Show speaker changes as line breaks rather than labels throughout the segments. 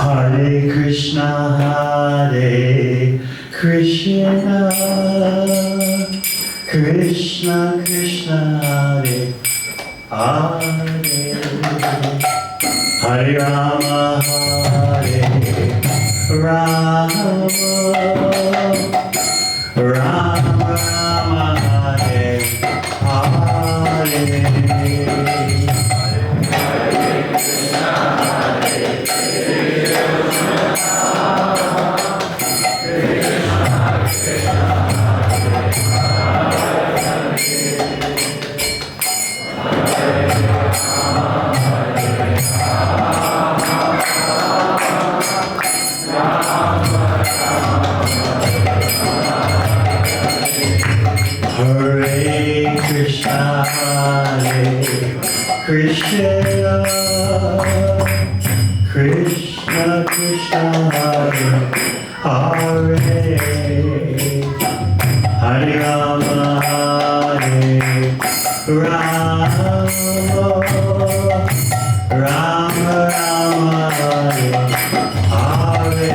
Hare Krishna, Krishna Krishna, Hare Hare Rama, Rama Rama, Hare Hare. Hare Krishna, Krishna Krishna Krishna, Hare Hare Rama, Rama Rama Rama, Hare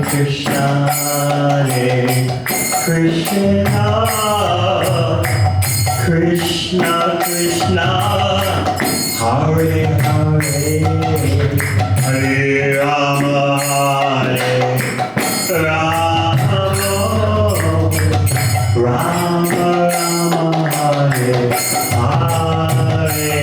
Krishna, Krishna Krishna, Hare Hare, Hare Rama, Rama Rama Rama, Hare Hare.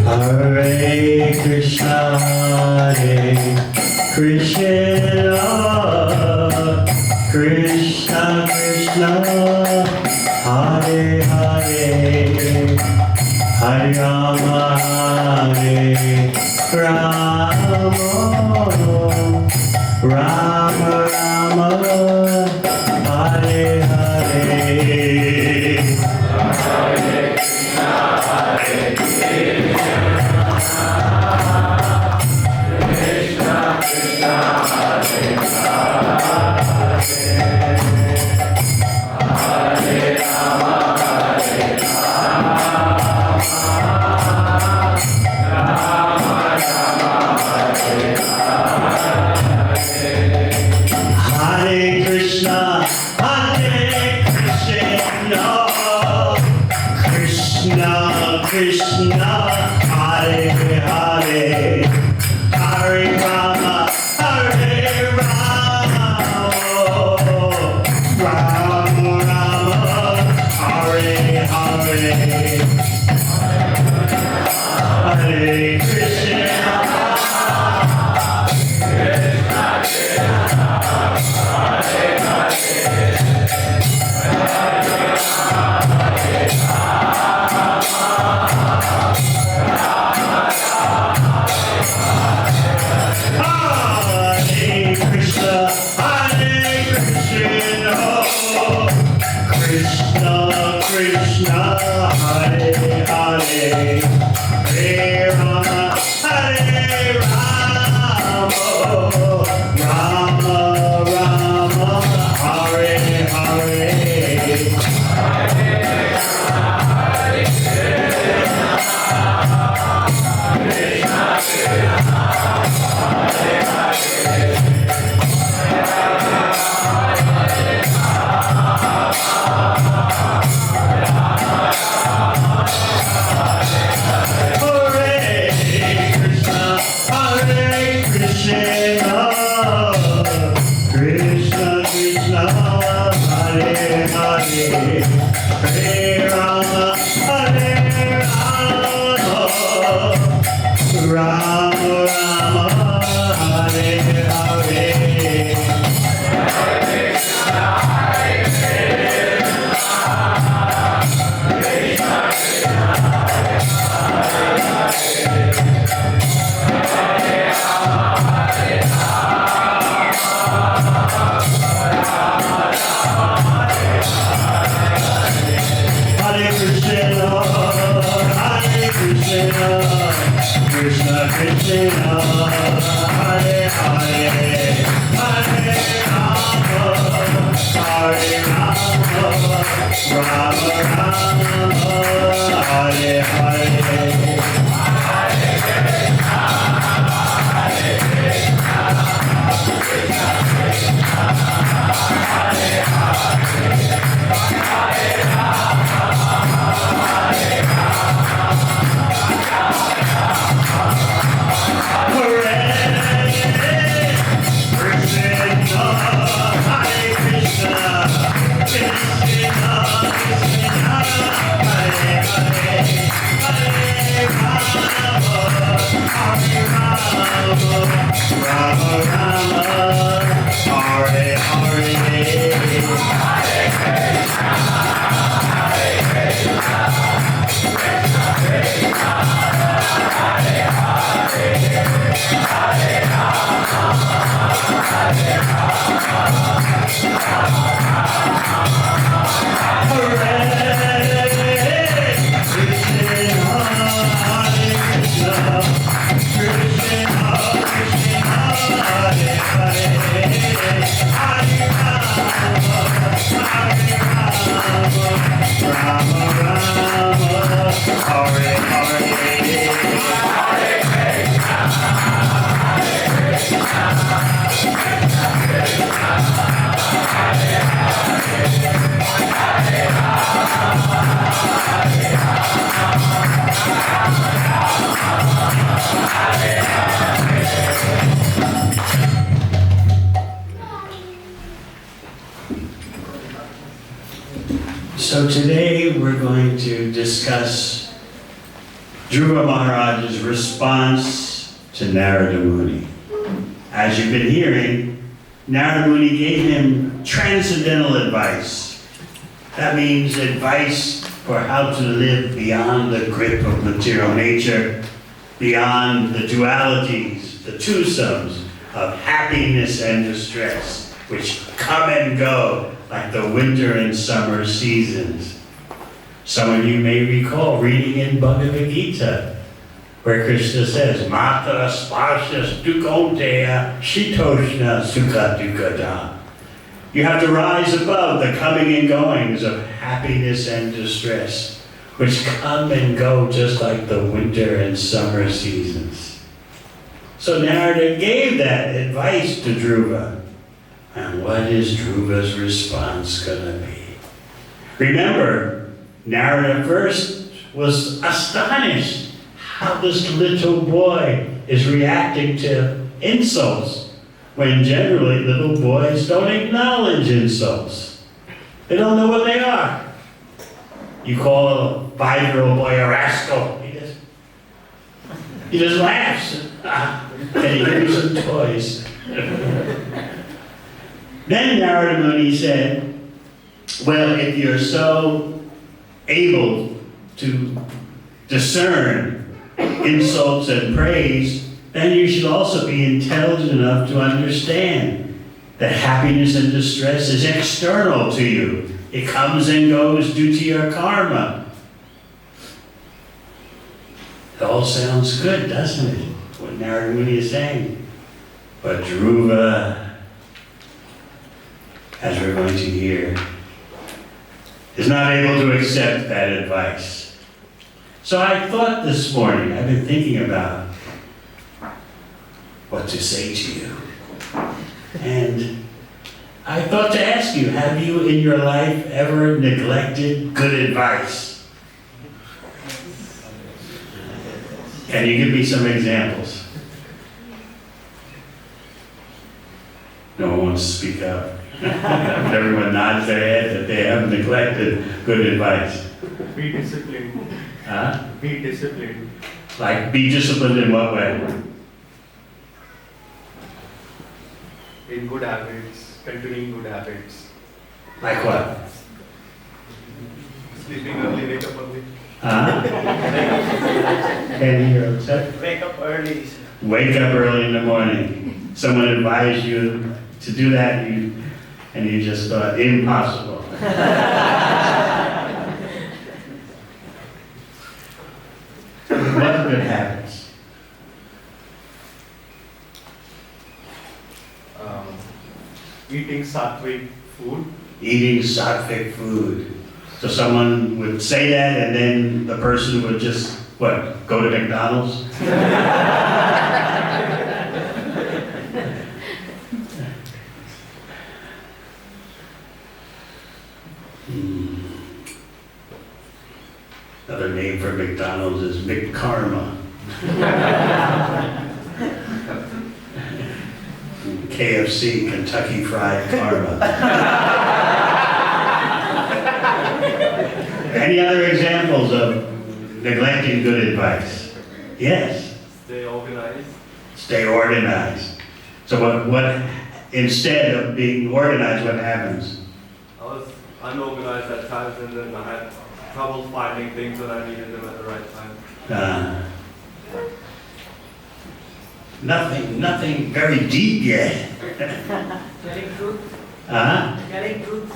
Hare Krishna, Krishna Krishna Krishna, Hare Hare, Hare Rama, Rama Rama Rama, Hare Hare. Hare Krishna, Krishna Krishna, Hare Hare, Hare Rama, Rama Rama, Hare Hare. Hare Krishna, Krishna Krishna, Hare Hare, Hare Rama, Hare Rama, Rama Rama, Hare Hare. Hare So today we're going to discuss Dhruva Maharaj's response to Narada Muni. As you've been hearing, Narada Muni gave him transcendental advice. That means advice for how to live beyond the grip of material nature, beyond the dualities, the twosomes of happiness and distress, which come and go like the winter and summer seasons. Some of you may recall reading in Bhagavad Gita, where Krishna says, Matra sparsha dukonteya shitoshna sukha dukada. You have to rise above the coming and goings of happiness and distress, which come and go just like the winter and summer seasons. So Narada gave that advice to Dhruva. And what is Dhruva's response going to be? Remember, Narada first was astonished how this little boy is reacting to insults, when generally little boys don't acknowledge insults. They don't know what they are. You call a 5-year-old boy a rascal, he just laughs. And he gives him toys. Then Narada Muni said, well, if you're so able to discern insults and praise, then you should also be intelligent enough to understand that happiness and distress is external to you. It comes and goes due to your karma. It all sounds good, doesn't it? What Narada Muni is saying. But Dhruva, as we're going to hear, is not able to accept that advice. So I thought this morning, I've been thinking about what to say to you. And I thought to ask you, have you in your life ever neglected good advice? Can you give me some examples? No one wants to speak up. Everyone nods their head that they have neglected good advice.
Be disciplined.
Huh?
Be disciplined.
Like, be disciplined in what way?
In good habits, continuing good habits.
Like what?
Sleeping early, wake up early.
Huh? Can you hear upset?
Wake up early.
Wake up early in the morning. Someone advised you to do that, and you just thought, impossible. about good habits?
Eating sattvic food.
Eating sattvic food. So someone would say that and then the person would just, what, go to McDonald's? Another name for McDonald's is McKarma. KFC, Kentucky Fried Karma. Any other examples of neglecting good advice? Yes.
Stay organized.
Stay organized. So what instead of being organized, what happens?
I was unorganized at times and then I had trouble finding things when I needed them at the right time.
Nothing very deep yet.
Telling truth.
Telling
truth.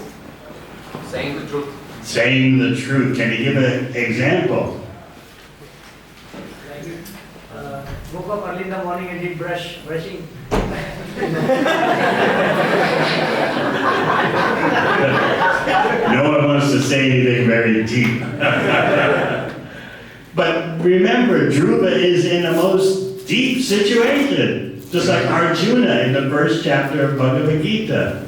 Saying the truth.
Saying the truth. Can you give an example?
Like woke up early in the morning and did brushing.
No one wants to say anything very deep. But remember, Dhruva is in the most deep situation, just like Arjuna in the first chapter of Bhagavad Gita.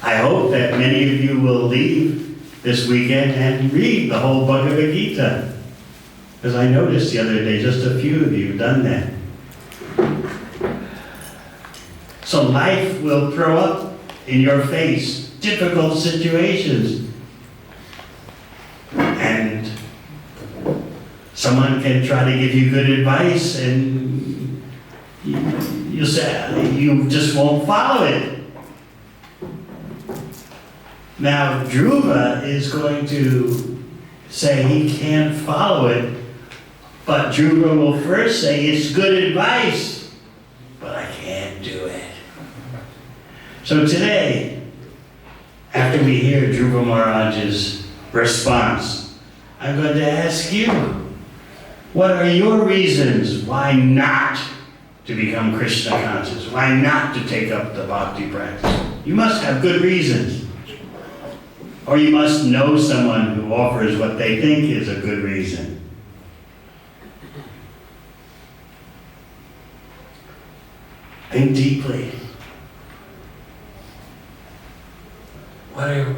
I hope that many of you will leave this weekend and read the whole Bhagavad Gita. Because I noticed the other day, just a few of you have done that. So life will throw up in your face difficult situations. And someone can try to give you good advice and you'll say, you just won't follow it. Now, Dhruva is going to say he can't follow it, but Dhruva will first say it's good advice, but I can't do it. So today, after we hear Dhruva Maharaj's response, I'm going to ask you, what are your reasons why not to become Krishna conscious? Why not to take up the bhakti practice? You must have good reasons. Or you must know someone who offers what they think is a good reason. Think deeply. What are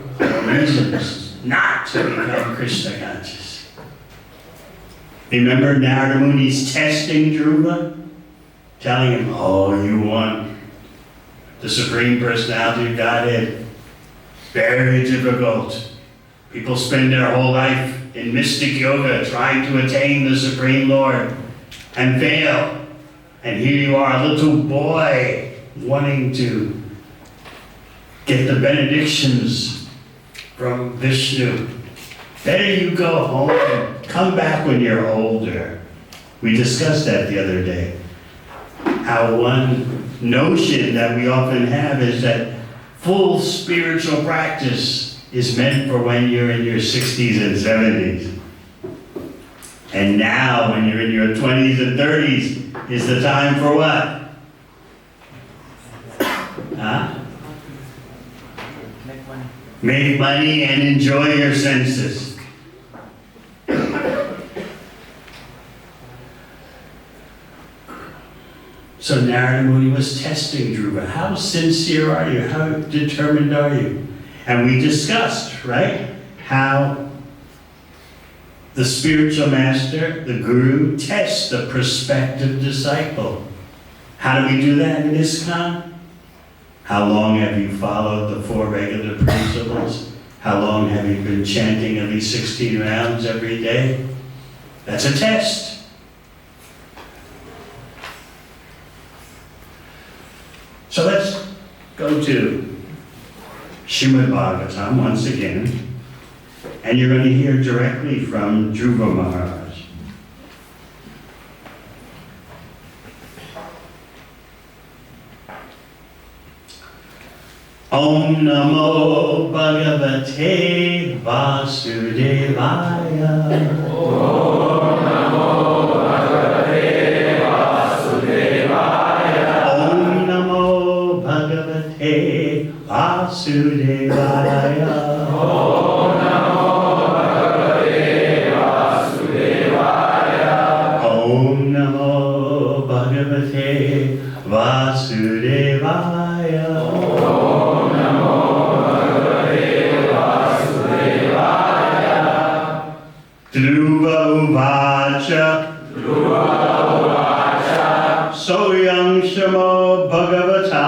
reasons not to become Krishna conscious? Remember Narada Muni's testing Dhruva? Telling him, oh, you want the Supreme Personality of Godhead? Very difficult. People spend their whole life in mystic yoga trying to attain the Supreme Lord and fail. And here you are, a little boy, wanting to get the benedictions from Vishnu. Better you go home and come back when you're older. We discussed that the other day. How one notion that we often have is that full spiritual practice is meant for when you're in your 60s and 70s. And now, when you're in your 20s and 30s, is the time for what? Make money and enjoy your senses. So Narada Muni was testing Dhruva. How sincere are you? How determined are you? And we discussed, right, how the spiritual master, the guru, tests the prospective disciple. How do we do that in ISKCON? How long have you followed the 4 regular principles? How long have you been chanting at least 16 rounds every day? That's a test. So let's go to Srimad Bhagavatam once again, and you're going to hear directly from Dhruva Maharaj. Om Namo Bhagavate Vasudevaya. Om Namo uvacha. Soyam shamo bhagavata.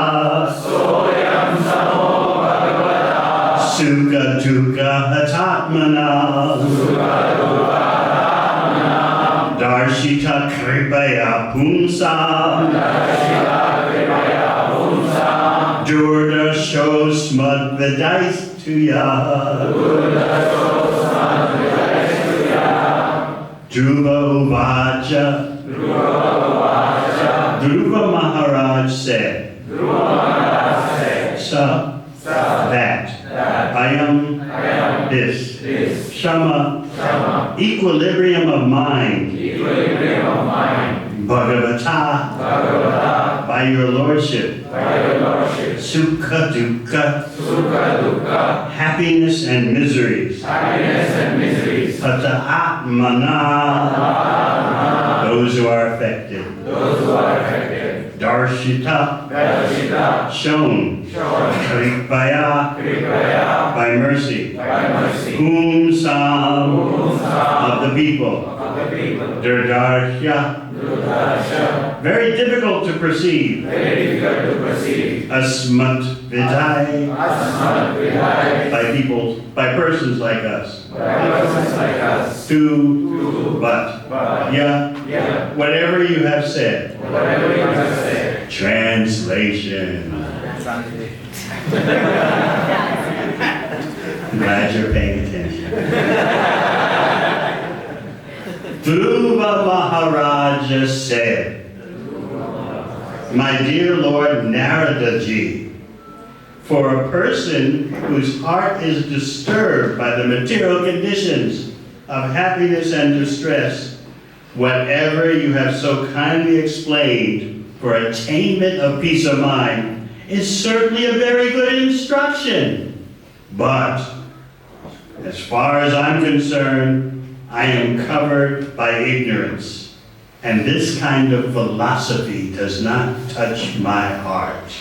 Sukha dukkha hatatmana. Darshita kripaya pumsa. Durda shosmad vidaistuya. Dhruva uvacha. Dhruva Maharaj said, that, ayam, this, shama, equilibrium of mind, bhagavata, by your lordship, sukha dukkha, happiness and miseries, pata atmana, those who are affected, darshita, shown, kripaya, by mercy, whom sam, of the people, durdarsha, very difficult to perceive, asmat vidai, by people, by persons like us, to, but, yeah, whatever you have said. Translation. I'm glad you're paying attention. Dhruva Maharaja said, my dear Lord Naradaji, for a person whose heart is disturbed by the material conditions of happiness and distress, whatever you have so kindly explained for attainment of peace of mind is certainly a very good instruction. But as far as I'm concerned, I am covered by ignorance, and this kind of philosophy does not touch my heart.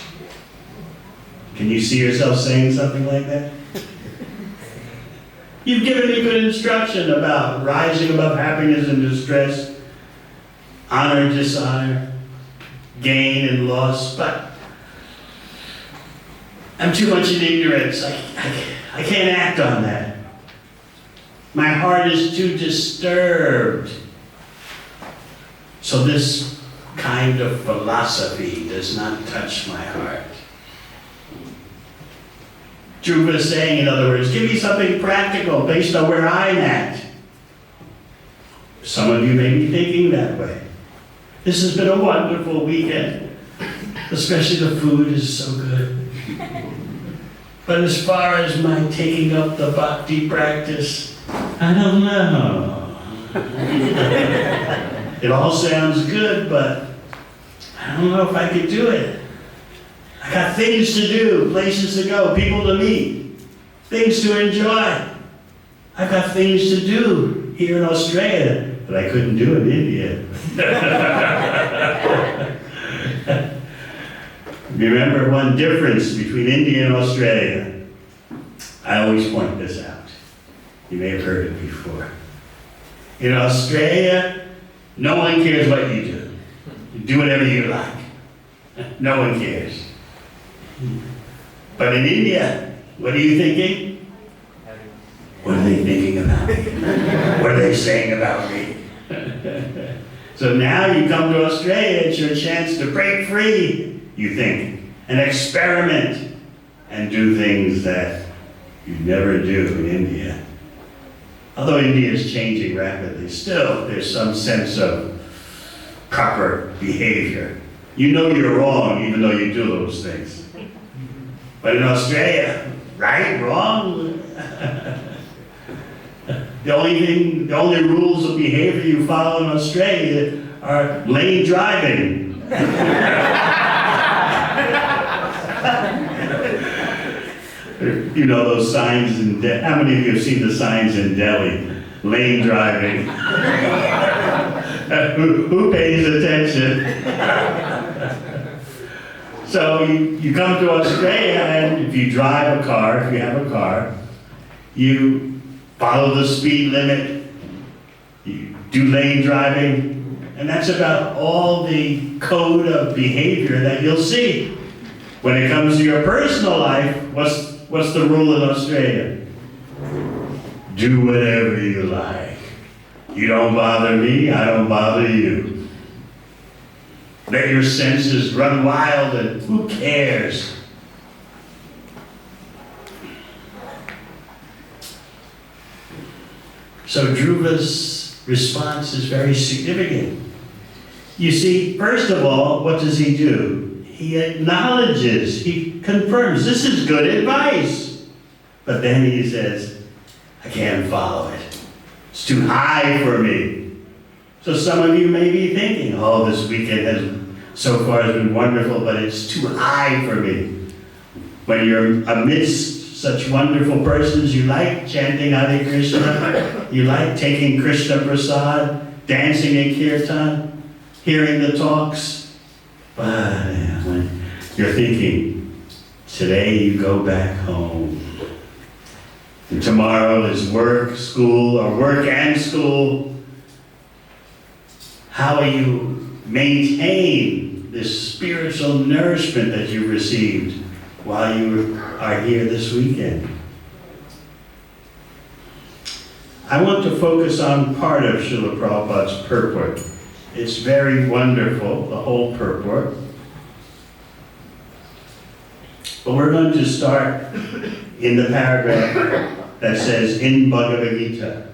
Can you see yourself saying something like that? You've given me good instruction about rising above happiness and distress, honor, desire, gain and loss, but I'm too much in ignorance. I can't act on that. My heart is too disturbed. So this kind of philosophy does not touch my heart. Dhruva is saying, in other words, give me something practical based on where I'm at. Some of you may be thinking that way. This has been a wonderful weekend. Especially the food is so good. But as far as my taking up the bhakti practice, I don't know. It all sounds good, but I don't know if I could do it. I got things to do, places to go, people to meet, things to enjoy. I got things to do here in Australia that I couldn't do in India. Remember one difference between India and Australia. I always point this out. You may have heard it before. In Australia, no one cares what you do. You do whatever you like. No one cares. But in India, what are you thinking? What are they thinking about me? What are they saying about me? So now you come to Australia, it's your chance to break free, you think, and experiment and do things that you never do in India. Although India is changing rapidly, still there's some sense of proper behavior. You know you're wrong even though you do those things. But in Australia, right, wrong? The only rules of behavior you follow in Australia are lane driving. You know those signs in Delhi. How many of you have seen the signs in Delhi? Lane driving. Who pays attention? So you come to Australia, and if you drive a car, if you have a car, you follow the speed limit. You do lane driving, and that's about all the code of behavior that you'll see. When it comes to your personal life, what's the rule in Australia? Do whatever you like. You don't bother me, I don't bother you. Let your senses run wild and who cares? So Dhruva's response is very significant. You see, first of all, what does he do? He acknowledges, he confirms, this is good advice. But then he says, I can't follow it. It's too high for me. So some of you may be thinking, oh, this weekend has so far has been wonderful, but it's too high for me. When you're amidst such wonderful persons, you like chanting Hare Krishna, you like taking Krishna Prasad, dancing in Kirtan, hearing the talks. But when you're thinking, today you go back home. And tomorrow is work, school, or work and school. How will you maintain this spiritual nourishment that you received while you are here this weekend? I want to focus on part of Srila Prabhupada's purport. It's very wonderful, the whole purport. But we're going to start in the paragraph that says, in Bhagavad Gita.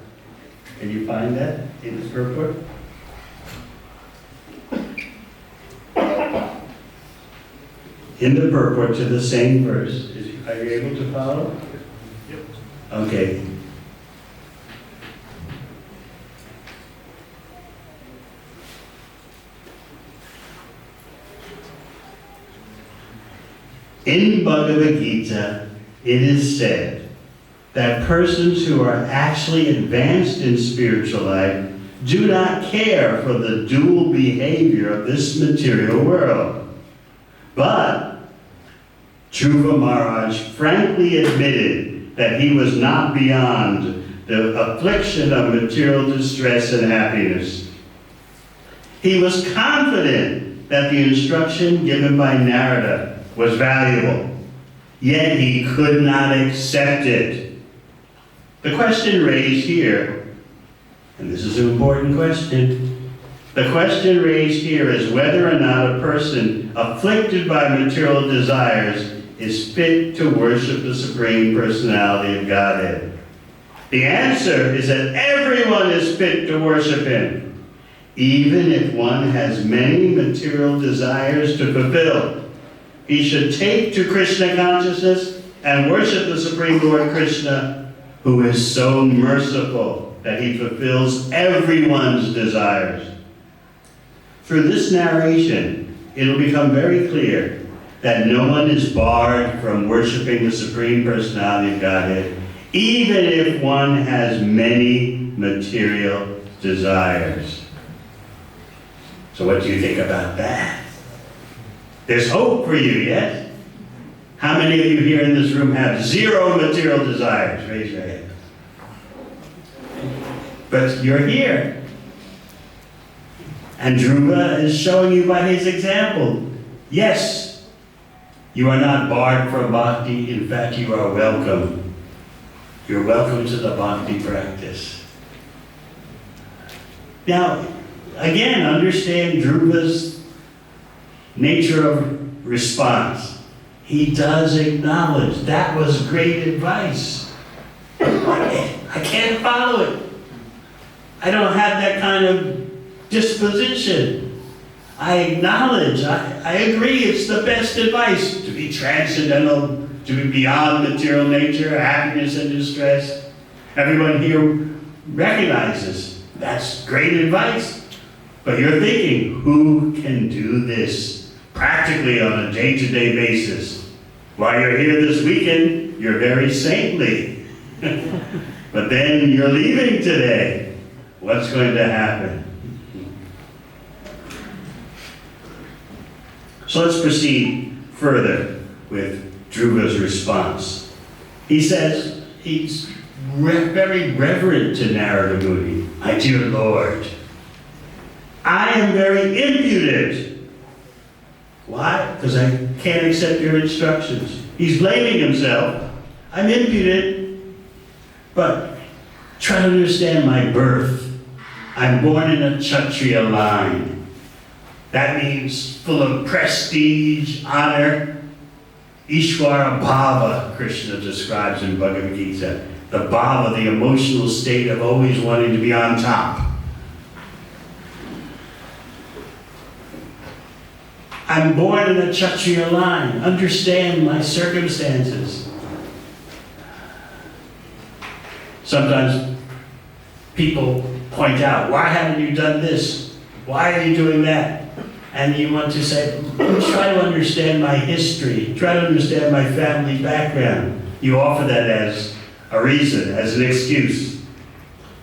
Can you find that in the purport? In the purport to the same verse. Are you able to follow?
Yep.
Okay. In Bhagavad Gita, it is said that persons who are actually advanced in spiritual life do not care for the dual behavior of this material world. But Dhruva Maharaj frankly admitted that he was not beyond the affliction of material distress and happiness. He was confident that the instruction given by Narada was valuable, yet he could not accept it. The question raised here, and this is an important question, the question raised here is whether or not a person afflicted by material desires is fit to worship the Supreme Personality of Godhead. The answer is that everyone is fit to worship Him, even if one has many material desires to fulfill. He should take to Krishna consciousness and worship the Supreme Lord Krishna, who is so merciful that He fulfills everyone's desires. Through this narration, it will become very clear that no one is barred from worshiping the Supreme Personality of Godhead, even if one has many material desires. So what do you think about that? There's hope for you, yes? How many of you here in this room have zero material desires? Raise your hand. But you're here. And Dhruva is showing you by his example. Yes, you are not barred from bhakti. In fact, you are welcome. You're welcome to the bhakti practice. Now, again, understand Dhruva's nature of response. He does acknowledge that was great advice. I can't follow it. I don't have that kind of disposition. I acknowledge, I agree it's the best advice to be transcendental, to be beyond material nature, happiness and distress. Everyone here recognizes that's great advice. But you're thinking, who can do this practically on a day-to-day basis? While you're here this weekend, you're very saintly. But then you're leaving today. What's going to happen? So let's proceed further with Dhruva's response. He says, he's very reverent to Narada Muni. My dear Lord, I am very impudent. Why? Because I can't accept your instructions. He's blaming himself. I'm impudent, but try to understand my birth. I'm born in a Kshatriya line. That means full of prestige, honor. Ishvara Bhava, Krishna describes in Bhagavad Gita. The bhava, the emotional state of always wanting to be on top. I'm born in a Kshatriya line. Understand my circumstances. Sometimes people point out, why haven't you done this? Why are you doing that? And you want to say, try to understand my history. Try to understand my family background. You offer that as a reason, as an excuse.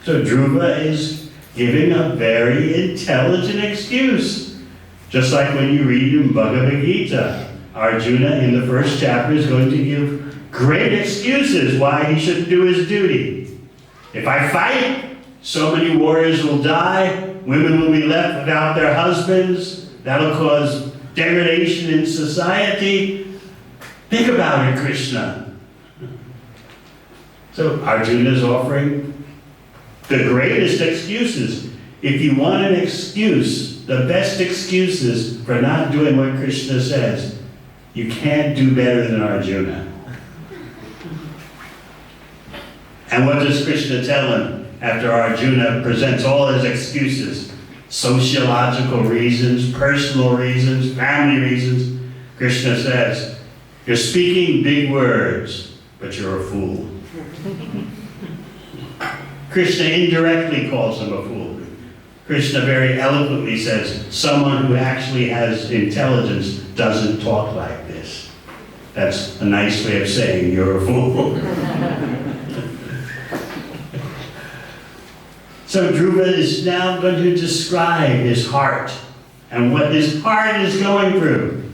So Dhruva is giving a very intelligent excuse. Just like when you read in Bhagavad Gita, Arjuna in the first chapter is going to give great excuses why he shouldn't do his duty. If I fight, so many warriors will die, women will be left without their husbands, that'll cause degradation in society. Think about it, Krishna. So Arjuna is offering the greatest excuses. If you want an excuse, the best excuses for not doing what Krishna says, you can't do better than Arjuna. And what does Krishna tell him after Arjuna presents all his excuses? Sociological reasons, personal reasons, family reasons. Krishna says, you're speaking big words, but you're a fool. Krishna indirectly calls him a fool. Krishna very eloquently says, someone who actually has intelligence doesn't talk like this. That's a nice way of saying you're a fool. So Dhruva is now going to describe his heart and what his heart is going through.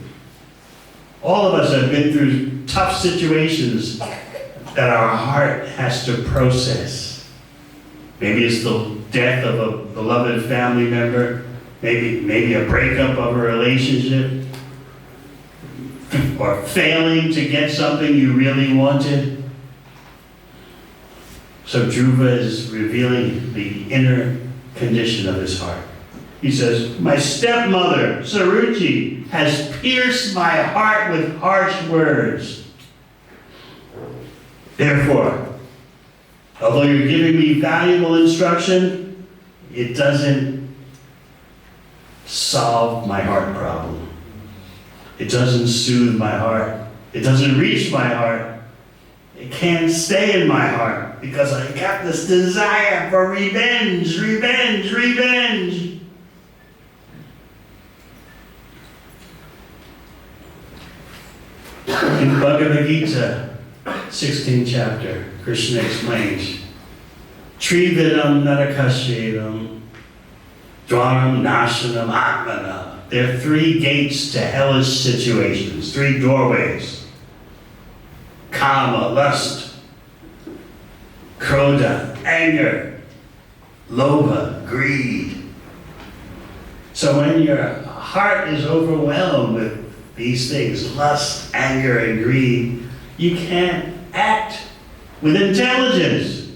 All of us have been through tough situations that our heart has to process. Maybe it's the death of a beloved family member, maybe a breakup of a relationship, or failing to get something you really wanted. So Dhruva is revealing the inner condition of his heart. He says, my stepmother, Saruchi, has pierced my heart with harsh words. Therefore, although you're giving me valuable instruction, it doesn't solve my heart problem. It doesn't soothe my heart. It doesn't reach my heart. It can't stay in my heart because I got this desire for revenge, revenge, revenge. In Bhagavad Gita, 16th chapter, Krishna explains, Trividam Narakashiram, Dwaram Nashanam Atmana. There are three gates to hellish situations, three doorways. Kama, lust. Krodha, anger. Lobha, greed. So when your heart is overwhelmed with these things, lust, anger, and greed, you can't act with intelligence.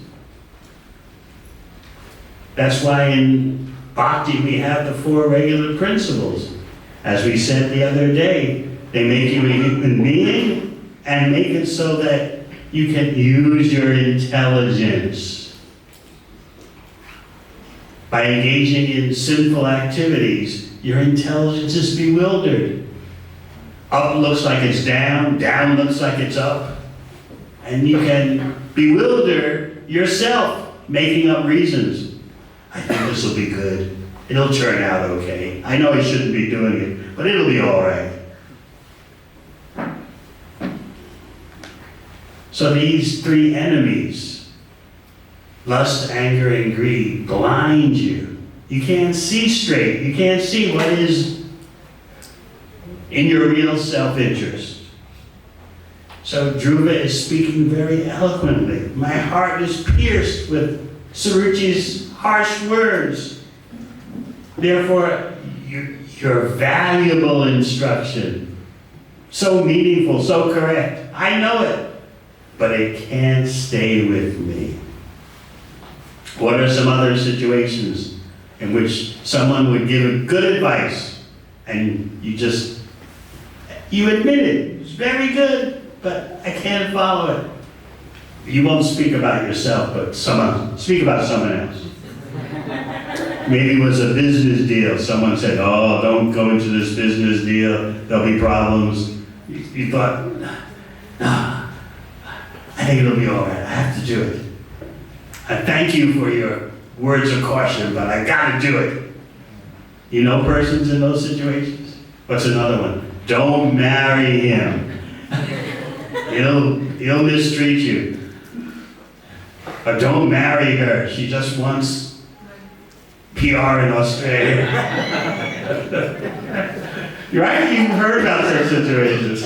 That's why in Bhakti we have the four regular principles. As we said the other day, they make you a human being and make it so that you can use your intelligence. By engaging in sinful activities, your intelligence is bewildered. Up looks like it's down, down looks like it's up. And you can bewilder yourself, making up reasons. I think this will be good. It'll turn out okay. I know I shouldn't be doing it, but it'll be all right. So these three enemies, lust, anger, and greed, blind you. You can't see straight. You can't see what is in your real self-interest. So Dhruva is speaking very eloquently. My heart is pierced with Suruchi's harsh words. Therefore, your valuable instruction, so meaningful, so correct, I know it, but it can't stay with me. What are some other situations in which someone would give good advice and you admit it, it's very good, but I can't follow it. You won't speak about yourself, but speak about someone else. Maybe it was a business deal. Someone said, oh, don't go into this business deal, there'll be problems. You thought, no, I think it'll be all right, I have to do it. I thank you for your words of caution, but I gotta do it. You know persons in those situations? What's another one? Don't marry him. He'll mistreat you. Or don't marry her, she just wants PR in Australia. Right? You've heard about such situations.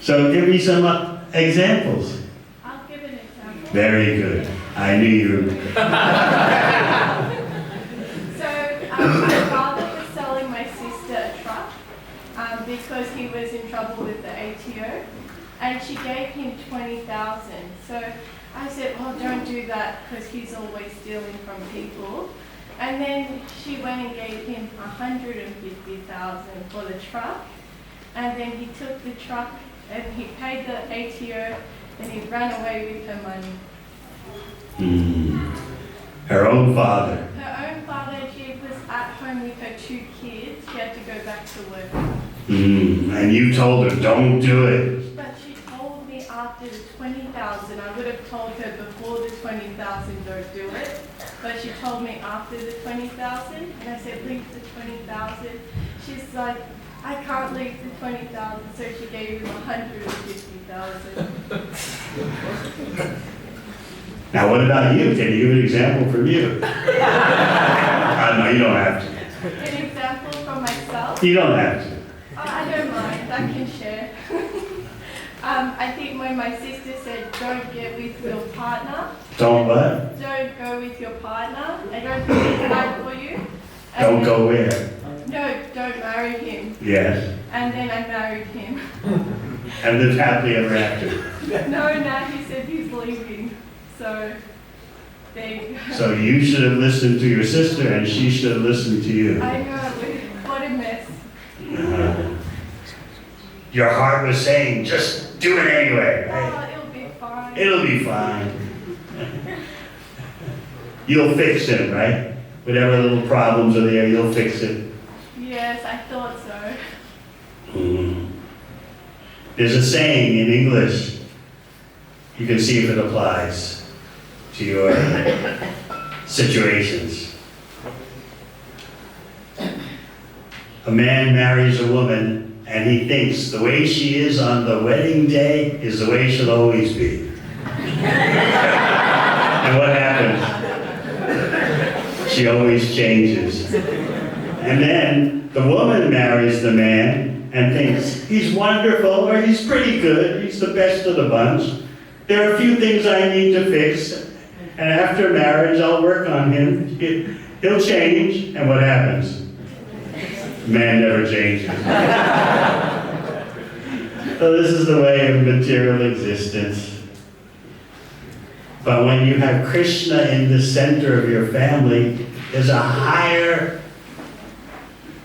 So give me some examples.
I'll give an example.
Very good. I knew you were.
So my father was selling my sister a truck because he was in trouble with the ATO, and she gave him 20,000. So I said, well, don't do that because he's always stealing from people. And then she went and gave him 150,000 for the truck, and then he took the truck and he paid the ATO and he ran away with her money.
Her own father.
Her own father, she was at home with her 2 kids. She had to go back to work.
And you told her, don't do it.
But she told me after the 20,000. I would have told her before the 20,000, don't do it. But she told me after the 20,000, and I said, leave the 20,000. She's like, I can't leave the 20,000, so she gave him 150,000.
Now, what about you? Can you give an example from you? No, you don't have to.
An example from myself?
You don't have to.
Oh, I don't mind, I can share. I think when my sister said, don't get with your partner.
Don't what?
Don't go with your partner. I don't think it's right for you.
Don't go where?
No, don't marry him.
Yes.
And then I married him.
And lived happily ever after.
No, now he said he's leaving. So, there you go.
So you should have listened to your sister and she should have listened to you.
I know, what a mess.
Your heart was saying, just do it anyway. Right?
Oh, it'll be fine.
It'll be fine. You'll fix it, right? Whatever little problems are there, you'll fix it.
Yes, I thought so.
There's a saying in English. You can see if it applies to your situations. A man marries a woman and he thinks the way she is on the wedding day is the way she'll always be. And what happens? She always changes. And then the woman marries the man and thinks he's wonderful or he's pretty good, he's the best of the bunch. There are a few things I need to fix, and after marriage I'll work on him. He'll change, and what happens? Man never changes. So this is the way of material existence. But when you have Krishna in the center of your family, there's a higher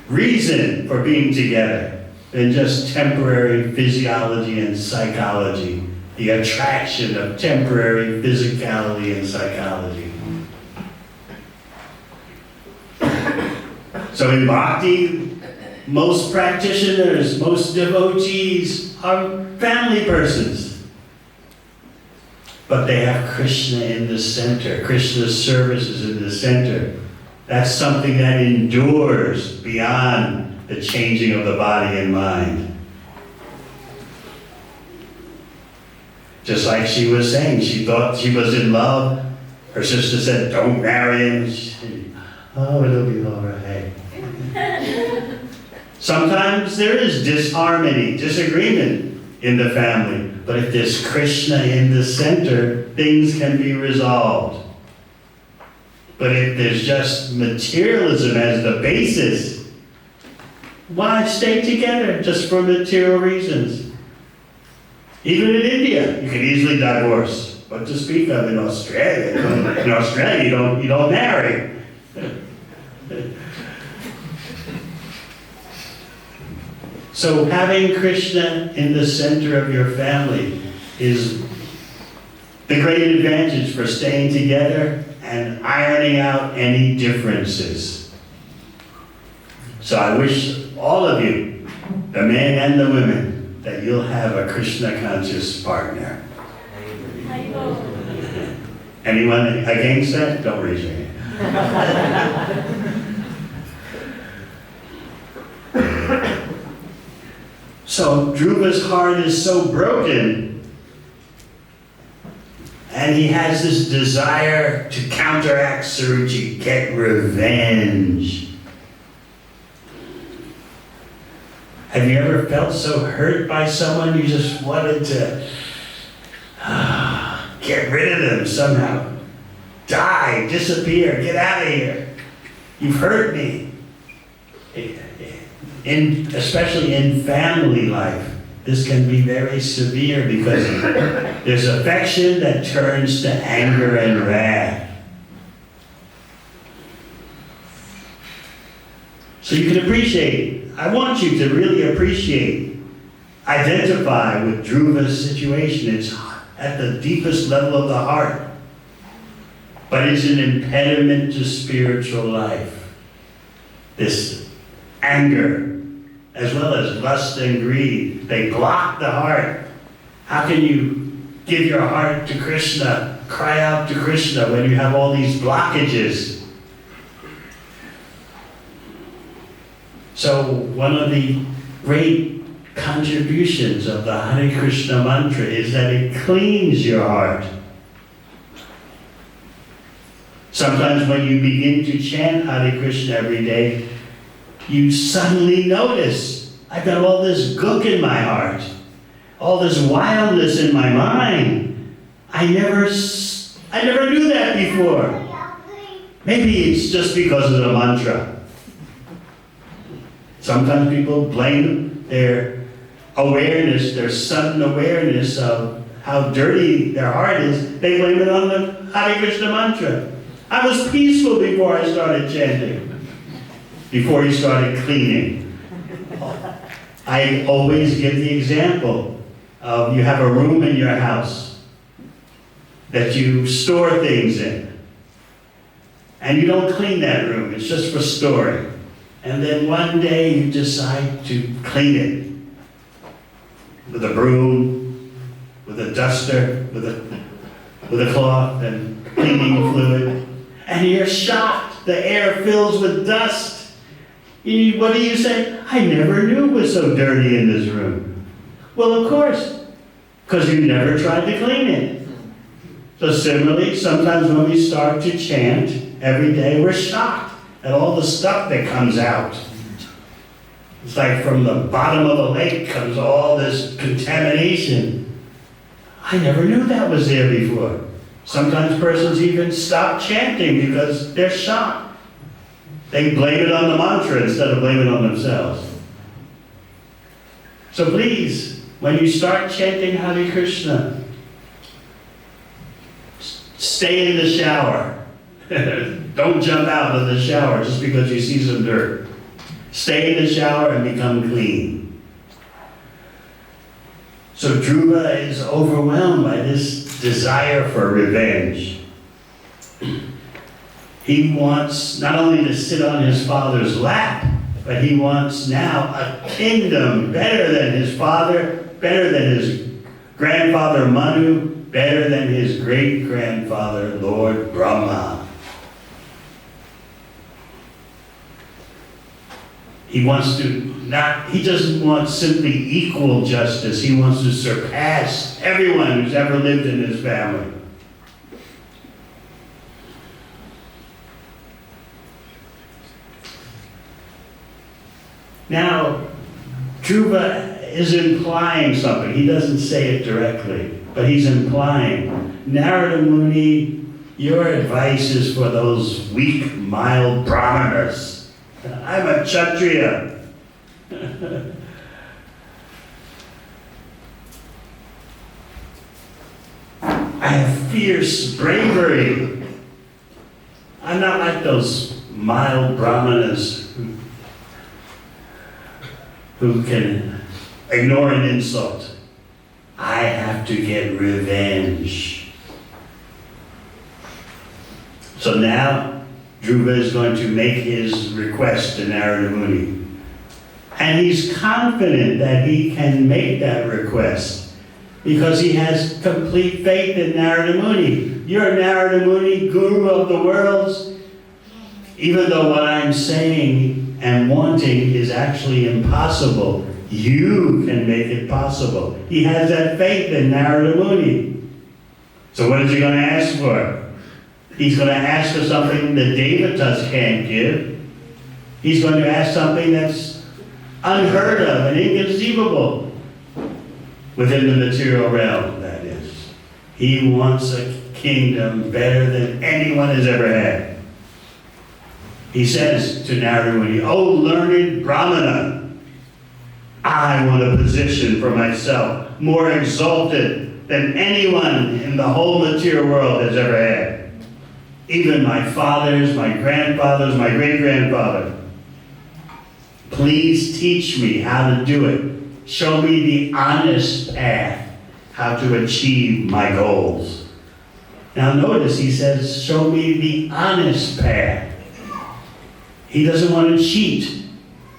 reason for being together than just temporary physiology and psychology. The attraction of temporary physicality and psychology. So in bhakti, most practitioners, most devotees are family persons. But they have Krishna in the center. Krishna's service is in the center. That's something that endures beyond the changing of the body and mind. Just like she was saying, she thought she was in love. Her sister said, don't marry him. She said, oh, it'll be all right. Sometimes there is disharmony, disagreement in the family, but if there's Krishna in the center, things can be resolved. But if there's just materialism as the basis, why stay together just for material reasons? Even in India, you can easily divorce. What to speak of in Australia? In Australia, you don't marry. So having Krishna in the center of your family is the great advantage for staying together and ironing out any differences. So I wish all of you, the men and the women, that you'll have a Krishna conscious partner. Anyone against that? Don't raise your hand. So Dhruva's heart is so broken, and he has this desire to counteract Suruchi, get revenge. Have you ever felt so hurt by someone you just wanted to get rid of them somehow? Die, disappear, get out of here. You've hurt me. Especially in family life, this can be very severe because there's affection that turns to anger and wrath. So you can appreciate, I want you to really appreciate, identify with Dhruva's situation. It's at the deepest level of the heart, but it's an impediment to spiritual life. This anger, as well as lust and greed, they block the heart. How can you give your heart to Krishna, cry out to Krishna when you have all these blockages? So one of the great contributions of the Hare Krishna mantra is that it cleans your heart. Sometimes when you begin to chant Hare Krishna every day, you suddenly notice, I've got all this gook in my heart, all this wildness in my mind. I never knew that before. Maybe it's just because of the mantra. Sometimes people blame their awareness, their sudden awareness of how dirty their heart is. They blame it on the Hare Krishna mantra. I was peaceful before I started chanting. Before he started cleaning. I always give the example of you have a room in your house that you store things in. And you don't clean that room, it's just for storing. And then one day you decide to clean it with a broom, with a duster, with a cloth and cleaning fluid. And you're shocked, the air fills with dust. What do you say? I never knew it was so dirty in this room. Well, of course, because you never tried to clean it. So similarly, sometimes when we start to chant every day, we're shocked at all the stuff that comes out. It's like from the bottom of a lake comes all this contamination. I never knew that was there before. Sometimes persons even stop chanting because they're shocked. They blame it on the mantra instead of blaming it on themselves. So please, when you start chanting Hare Krishna, stay in the shower. Don't jump out of the shower just because you see some dirt. Stay in the shower and become clean. So Dhruva is overwhelmed by this desire for revenge. He wants not only to sit on his father's lap, but he wants now a kingdom better than his father, better than his grandfather Manu, better than his great-grandfather Lord Brahma. He doesn't want simply equal justice. He wants to surpass everyone who's ever lived in his family. Now, Dhruva is implying something. He doesn't say it directly, but he's implying, Narada Muni, your advice is for those weak, mild brahmanas. I'm a Kshatriya. I have fierce bravery. I'm not like those mild brahmanas who can ignore an insult. I have to get revenge. So now, Dhruva is going to make his request to Narada Muni. And he's confident that he can make that request because he has complete faith in Narada Muni. You're Narada Muni, guru of the worlds. Even though what I'm saying and wanting is actually impossible, you can make it possible. He has that faith in Narada Muni. So what is he going to ask for? He's going to ask for something the Devatas can't give. He's going to ask something that's unheard of and inconceivable within the material realm, that is. He wants a kingdom better than anyone has ever had. He says to Narada Muni, "O learned Brahmana, I want a position for myself more exalted than anyone in the whole material world has ever had. Even my fathers, my grandfathers, my great-grandfather. Please teach me how to do it. Show me the honest path, how to achieve my goals." Now notice he says, show me the honest path. He doesn't want to cheat.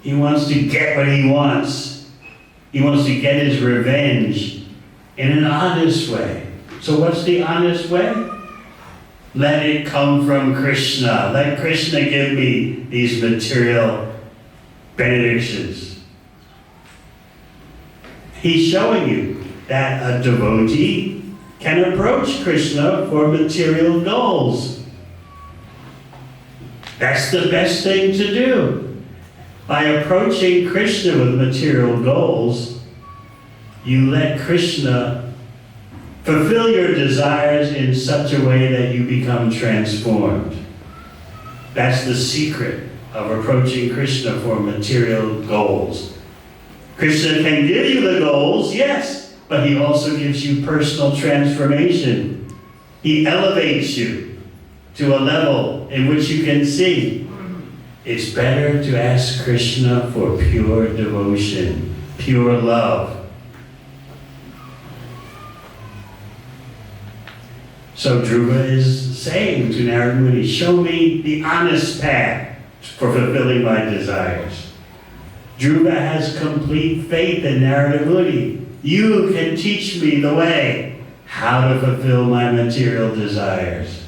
He wants to get what he wants. He wants to get his revenge in an honest way. So what's the honest way? Let it come from Krishna. Let Krishna give me these material benedictions. He's showing you that a devotee can approach Krishna for material goals. That's the best thing to do. By approaching Krishna with material goals, you let Krishna fulfill your desires in such a way that you become transformed. That's the secret of approaching Krishna for material goals. Krishna can give you the goals, yes, but he also gives you personal transformation. He elevates you to a level in which you can see. It's better to ask Krishna for pure devotion, pure love. So Dhruva is saying to Narada Muni, show me the honest path for fulfilling my desires. Dhruva has complete faith in Narada Muni. You can teach me the way, how to fulfill my material desires.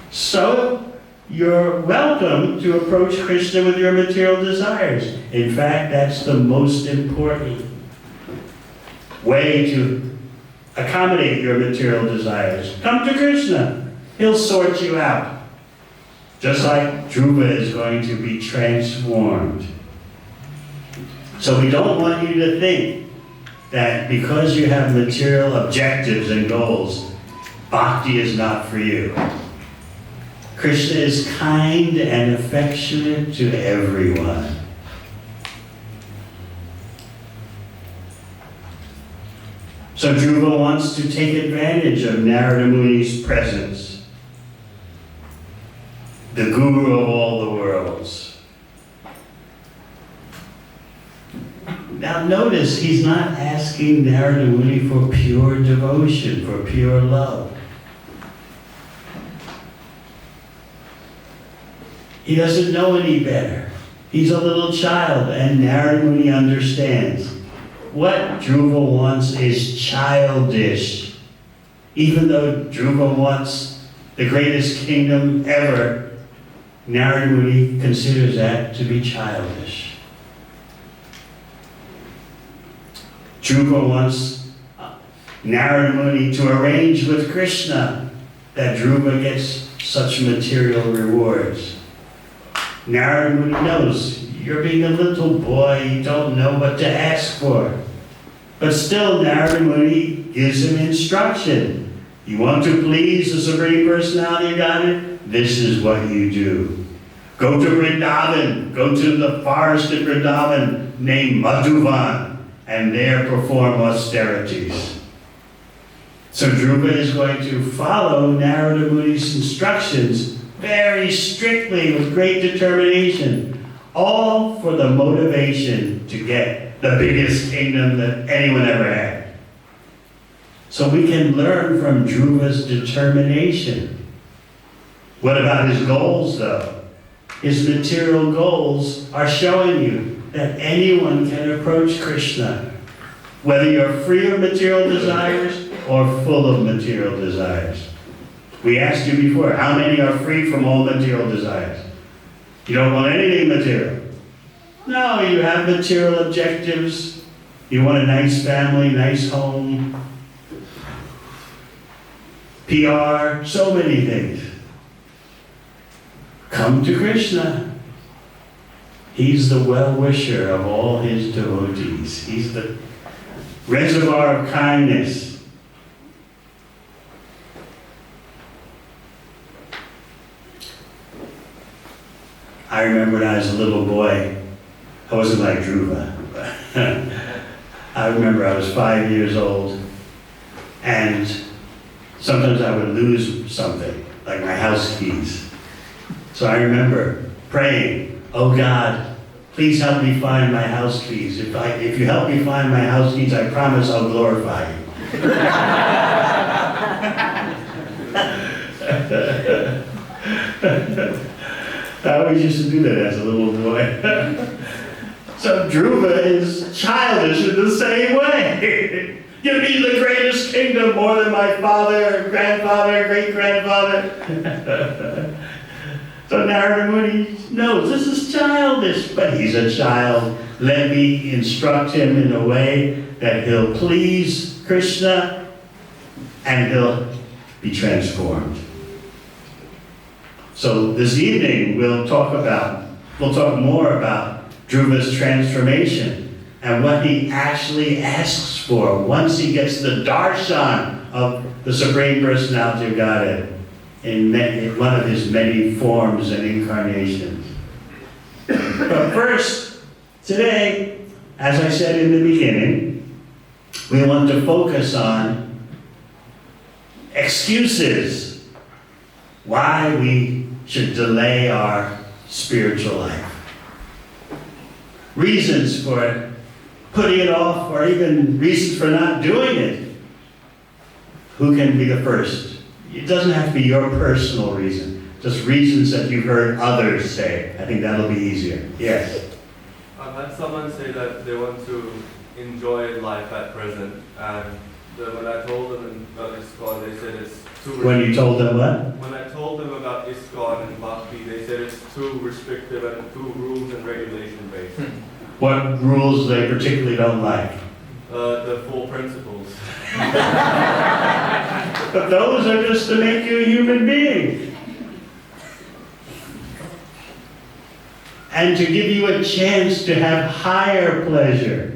So you're welcome to approach Krishna with your material desires. In fact, that's the most important way to accommodate your material desires. Come to Krishna. He'll sort you out. Just like Dhruva is going to be transformed. So we don't want you to think that because you have material objectives and goals, bhakti is not for you. Krishna is kind and affectionate to everyone. So Dhruva wants to take advantage of Narada Muni's presence, the guru of all the worlds. Now notice, he's not asking Narada Muni for pure devotion, for pure love. He doesn't know any better. He's a little child, and Narada Muni understands. What Dhruva wants is childish. Even though Dhruva wants the greatest kingdom ever, Narada Muni considers that to be childish. Dhruva wants Narada Muni to arrange with Krishna that Dhruva gets such material rewards. Narada Muni knows you're being a little boy, you don't know what to ask for. But still, Narada Muni gives him instruction. You want to please the Supreme Personality of Godhead? This is what you do. Go to Vrindavan, go to the forest of Vrindavan named Madhuvan, and there perform austerities. So Dhruva is going to follow Narada Muni's instructions very strictly with great determination, all for the motivation to get the biggest kingdom that anyone ever had. So we can learn from Dhruva's determination. What about his goals, though? His material goals are showing you that anyone can approach Krishna, whether you're free of material desires or full of material desires. We asked you before, how many are free from all material desires? You don't want anything material. No, you have material objectives. You want a nice family, nice home, PR, so many things. Come to Krishna. He's the well-wisher of all his devotees. He's the reservoir of kindness. I remember when I was a little boy, I wasn't like Dhruva, but I remember I was 5 years old, and sometimes I would lose something, like my house keys. So I remember praying, oh God, please help me find my house keys. If you help me find my house keys, I promise I'll glorify you. I always used to do that as a little boy. So Dhruva is childish in the same way. Give me the greatest kingdom more than my father, grandfather, great-grandfather. So Narada Muni knows this is childish, but he's a child. Let me instruct him in a way that he'll please Krishna and he'll be transformed. So this evening we'll talk more about Dhruva's transformation and what he actually asks for once he gets the darshan of the Supreme Personality of Godhead in one of his many forms and incarnations. But first, today, as I said in the beginning, we want to focus on excuses why we should delay our spiritual life. Reasons for putting it off, or even reasons for not doing it. Who can be the first? It doesn't have to be your personal reason, just reasons that you've heard others say. I think that'll be easier. Yes?
I've had someone say that they want to enjoy life at present, and when I told them about ISKCON, they said it's too restrictive.
When you told them what?
When I told them about ISKCON and Bhakti, they said it's too restrictive and too rules and regulation based.
What rules they particularly don't like?
The 4 principles.
But those are just to make you a human being. And to give you a chance to have higher pleasure.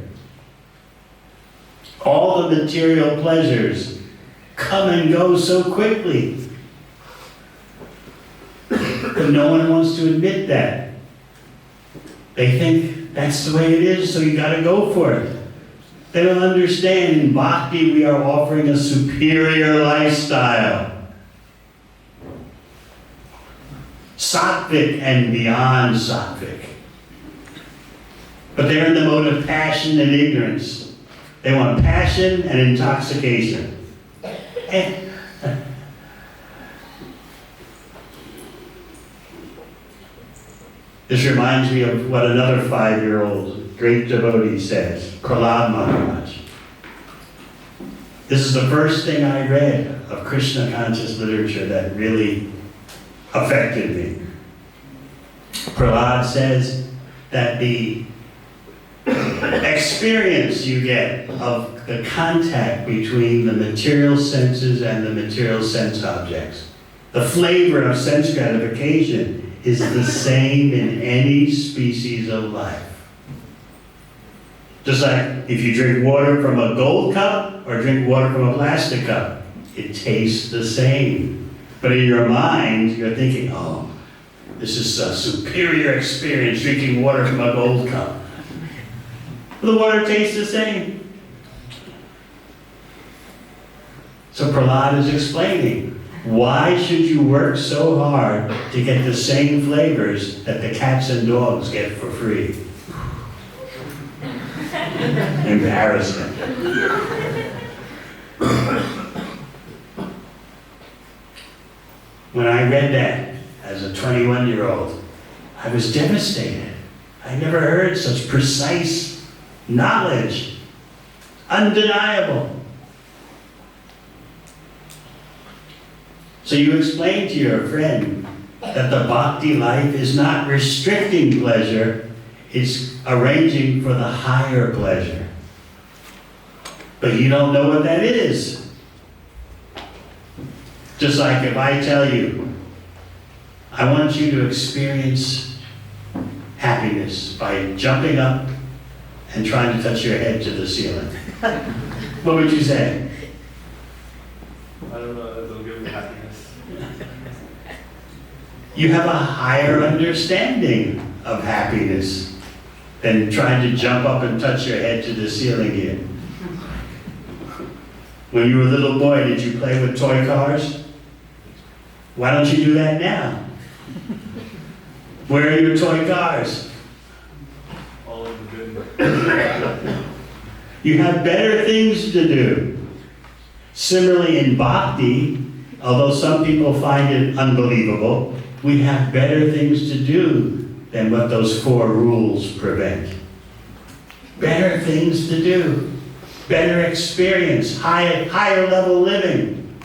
All the material pleasures come and go so quickly. But no one wants to admit that. They think that's the way it is, so you gotta go for it. They don't understand, in Bhakti we are offering a superior lifestyle. Sattvic and beyond sattvic. But they're in the mode of passion and ignorance. They want passion and intoxication. And this reminds me of what another 5-year-old great devotee says, Prahlad Maharaj. This is the first thing I read of Krishna conscious literature that really affected me. Prahlad says that the experience you get of the contact between the material senses and the material sense objects, the flavor of sense gratification, is the same in any species of life. Just like if you drink water from a gold cup or drink water from a plastic cup, it tastes the same. But in your mind, you're thinking, oh, this is a superior experience drinking water from a gold cup. The water tastes the same. So Prahlad is explaining, why should you work so hard to get the same flavors that the cats and dogs get for free? Embarrassment. When I read that as a 21-year-old, I was devastated. I never heard such precise knowledge. Undeniable. So you explain to your friend that the bhakti life is not restricting pleasure, it's arranging for the higher pleasure. But you don't know what that is. Just like if I tell you, I want you to experience happiness by jumping up and trying to touch your head to the ceiling. What would you say?
I don't know, it'll give me happiness.
You have a higher understanding of happiness than trying to jump up and touch your head to the ceiling here. When you were a little boy, did you play with toy cars? Why don't you do that now? Where are your toy cars?
All in the bin.
You have better things to do. Similarly in bhakti, although some people find it unbelievable, we have better things to do than what those 4 rules prevent. Better things to do. Better experience, higher level living.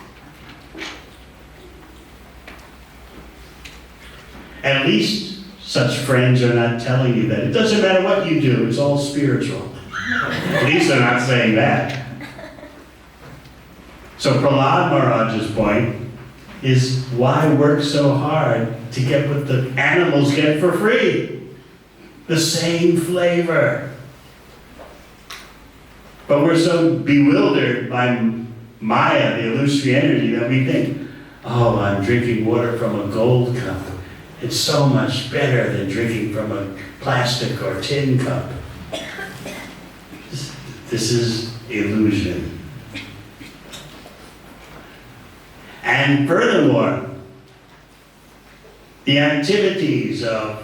At least such friends are not telling you that. It doesn't matter what you do, it's all spiritual. At least they're not saying that. So Prahlad Maharaj's point is, why work so hard to get what the animals get for free? The same flavor. But we're so bewildered by Maya, the illusory energy, that we think, oh, I'm drinking water from a gold cup. It's so much better than drinking from a plastic or tin cup. This is illusion. And furthermore, the activities that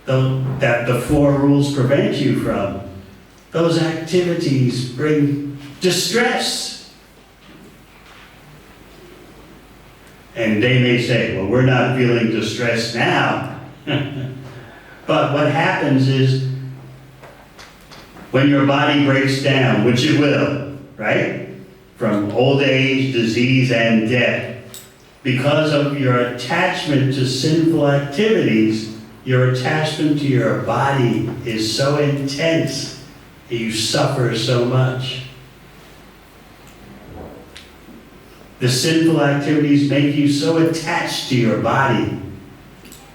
the 4 rules prevent you from, those activities bring distress. And they may say, well, we're not feeling distressed now. But what happens is, when your body breaks down, which it will, right? From old age, disease, and death, because of your attachment to sinful activities, your attachment to your body is so intense that you suffer so much. The sinful activities make you so attached to your body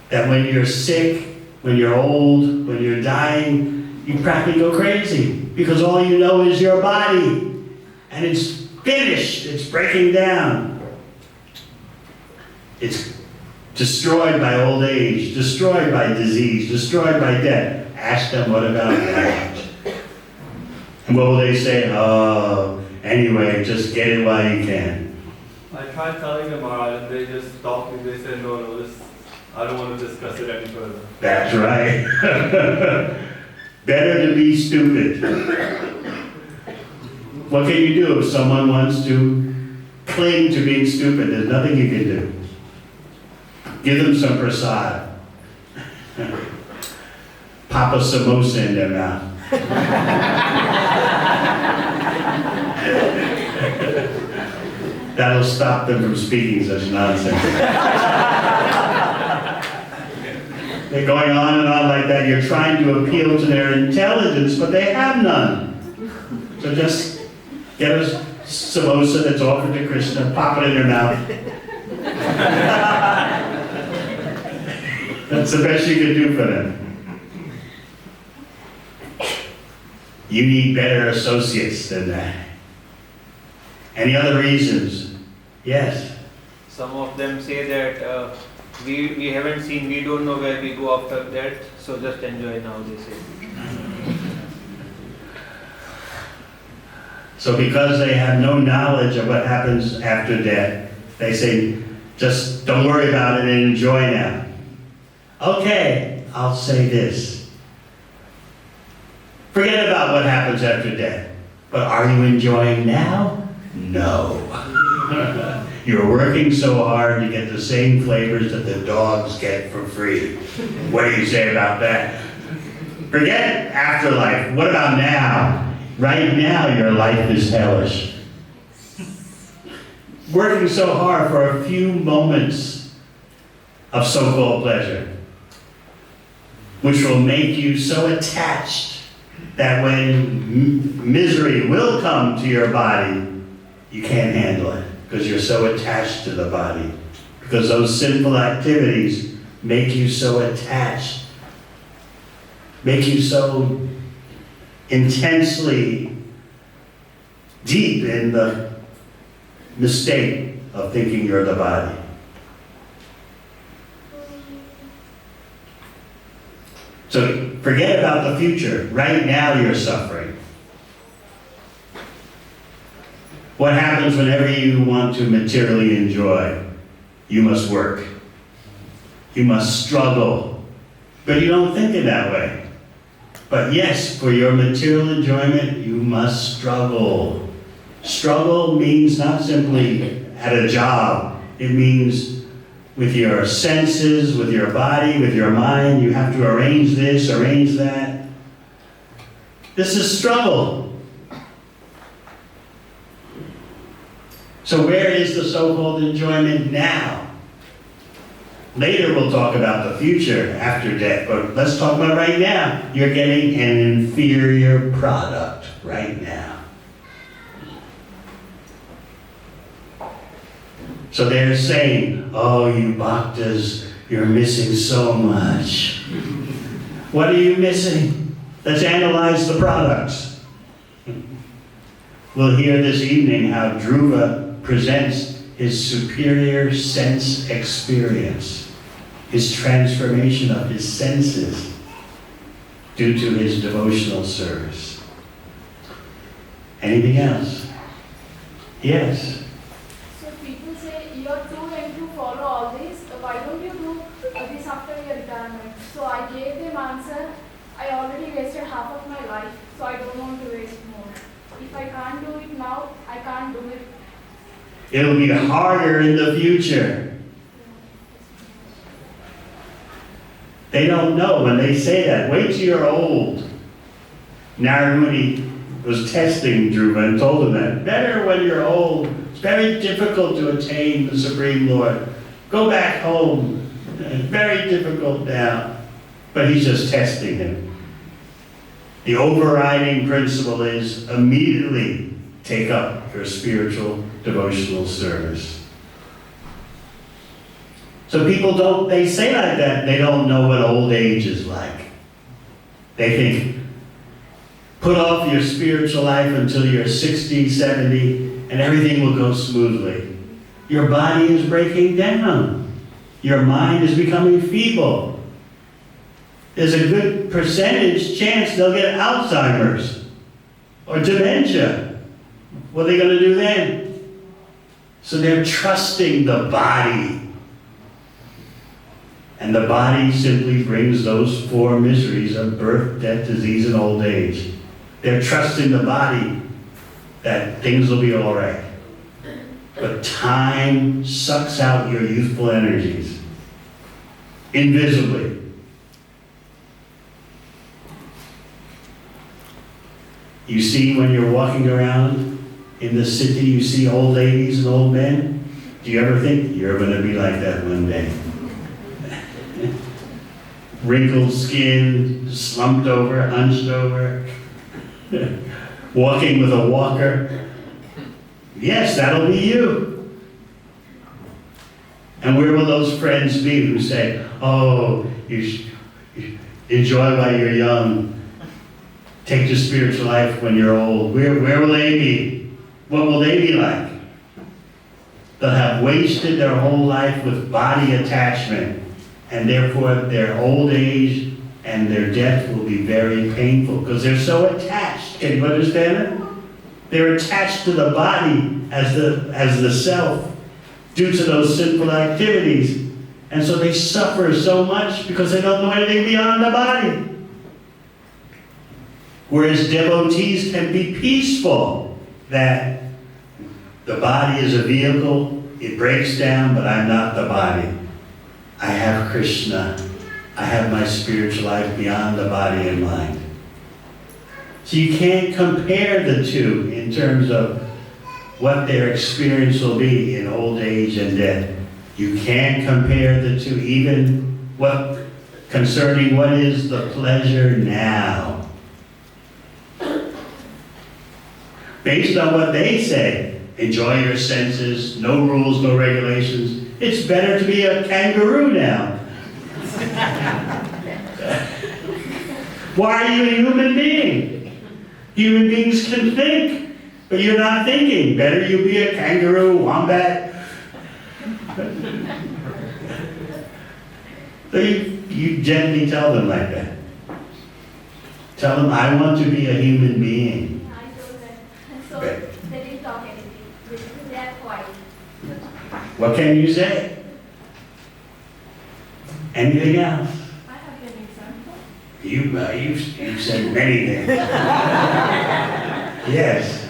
that when you're sick, when you're old, when you're dying, you practically go crazy because all you know is your body. And it's finished, it's breaking down. It's destroyed by old age, destroyed by disease, destroyed by death. Ask them, what about that? And what will they say? Oh, anyway, just get it while you can.
I tried telling them, Maharaj, and they just stopped me. They said, no, I don't want to discuss it any further.
That's right. Better to be stupid. What can you do if someone wants to cling to being stupid? There's nothing you can do. Give them some prasad. Pop a samosa in their mouth. That'll stop them from speaking such nonsense. They're going on and on like that. You're trying to appeal to their intelligence, but they have none. So just get a samosa that's offered to Krishna, pop it in their mouth. That's the best you can do for them. You need better associates than that. Any other reasons? Yes.
Some of them say that we haven't seen, we don't know where we go after that, so just enjoy now, they say.
So because they have no knowledge of what happens after death, they say, just don't worry about it and enjoy now. Okay, I'll say this. Forget about what happens after death. But are you enjoying now? No. You're working so hard to get the same flavors that the dogs get for free. What do you say about that? Forget afterlife. What about now? Right now, your life is hellish. Working so hard for a few moments of so-called pleasure, which will make you so attached that when misery will come to your body, you can't handle it because you're so attached to the body. Because those sinful activities make you so attached, make you so intensely deep in the mistake of thinking you're the body. So forget about the future. Right now you're suffering. What happens whenever you want to materially enjoy? You must work. You must struggle. But you don't think it that way. But yes, for your material enjoyment, you must struggle. Struggle means not simply at a job. It means with your senses, with your body, with your mind. You have to arrange this, arrange that. This is struggle. So where is the so-called enjoyment now? Later we'll talk about the future after death, but let's talk about right now. You're getting an inferior product right now. So they're saying, oh, you bhaktas, you're missing so much. What are you missing? Let's analyze the products. We'll hear this evening how Dhruva presents his superior sense experience, his transformation of his senses due to his devotional service. Anything else? Yes.
So people say you're too young to follow all this. Why don't you do this after your retirement? So I gave them answer. I already wasted half of my life, so I don't want to waste more. If I can't do it now, I can't do it.
It'll be harder in the future. They don't know when they say that. Wait till you're old. Narada Muni was testing Dhruva and told him that. Better when you're old. It's very difficult to attain the Supreme Lord. Go back home. It's very difficult now. But he's just testing him. The overriding principle is immediately take up your spiritual devotional service. So people don't, they say like that, they don't know what old age is like. They think, put off your spiritual life until you're 60, 70, and everything will go smoothly. Your body is breaking down. Your mind is becoming feeble. There's a good percentage chance they'll get Alzheimer's or dementia. What are they going to do then? So they're trusting the body. And the body simply brings those four miseries of birth, death, disease, and old age. They're trusting the body that things will be all right. But time sucks out your youthful energies invisibly. You see when you're walking around in the city, you see old ladies and old men. Do you ever think you're going to be like that one day? Wrinkled skin, slumped over, hunched over, walking with a walker. Yes, that'll be you. And where will those friends be who say, oh, you enjoy while you're young, take the spiritual life when you're old? Where will they be? What will they be like? They'll have wasted their whole life with body attachment, and therefore their old age and their death will be very painful because they're so attached. Can you understand it? They're attached to the body as the self due to those sinful activities. And so they suffer so much because they don't know anything beyond the body. Whereas devotees can be peaceful, that the body is a vehicle, it breaks down, but I'm not the body. I have Krishna. I have my spiritual life beyond the body and mind. So you can't compare the two in terms of what their experience will be in old age and death. You can't compare the two, even concerning what is the pleasure now. Based on what they say, enjoy your senses, no rules, no regulations. It's better to be a kangaroo now. Why are you a human being? Human beings can think, but you're not thinking. Better you be a kangaroo, wombat. So you gently tell them like that. Tell them, I want to be a human being.
I told them. So
Okay.
they didn't talk anything. They are quiet.
What can you say? Anything else?
I have an example.
You've said many things. Yes.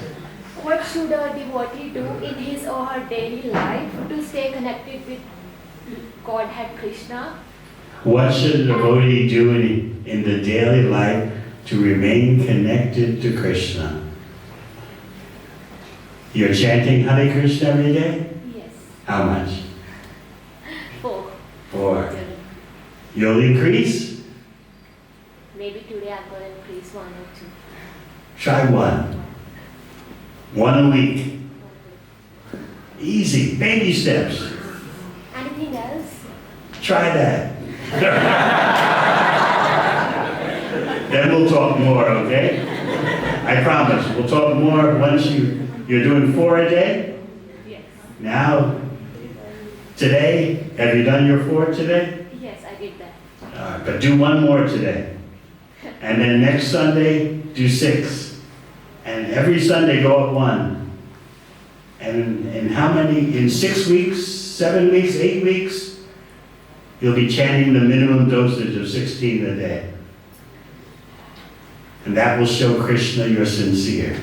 What should a devotee do in his or her daily life to stay connected with Godhead Krishna?
What should a devotee do in the daily life to remain connected to Krishna? You're chanting Hare Krishna every day?
Yes.
How much?
4.
4. You'll increase?
Maybe today I'm going to increase 1 or 2.
Try 1. 1 a week. Easy, baby steps.
Anything else?
Try that. Then we'll talk more, okay? I promise. We'll talk more once you're doing 4 a day?
Yes.
Now, today, have you done your 4 today?
Yes, I did that.
But do 1 more today. And then next Sunday, do 6. And every Sunday, go up 1. And in how many? In 6 weeks, 7 weeks, 8 weeks, you'll be chanting the minimum dosage of 16 a day. And that will show Krishna you're sincere.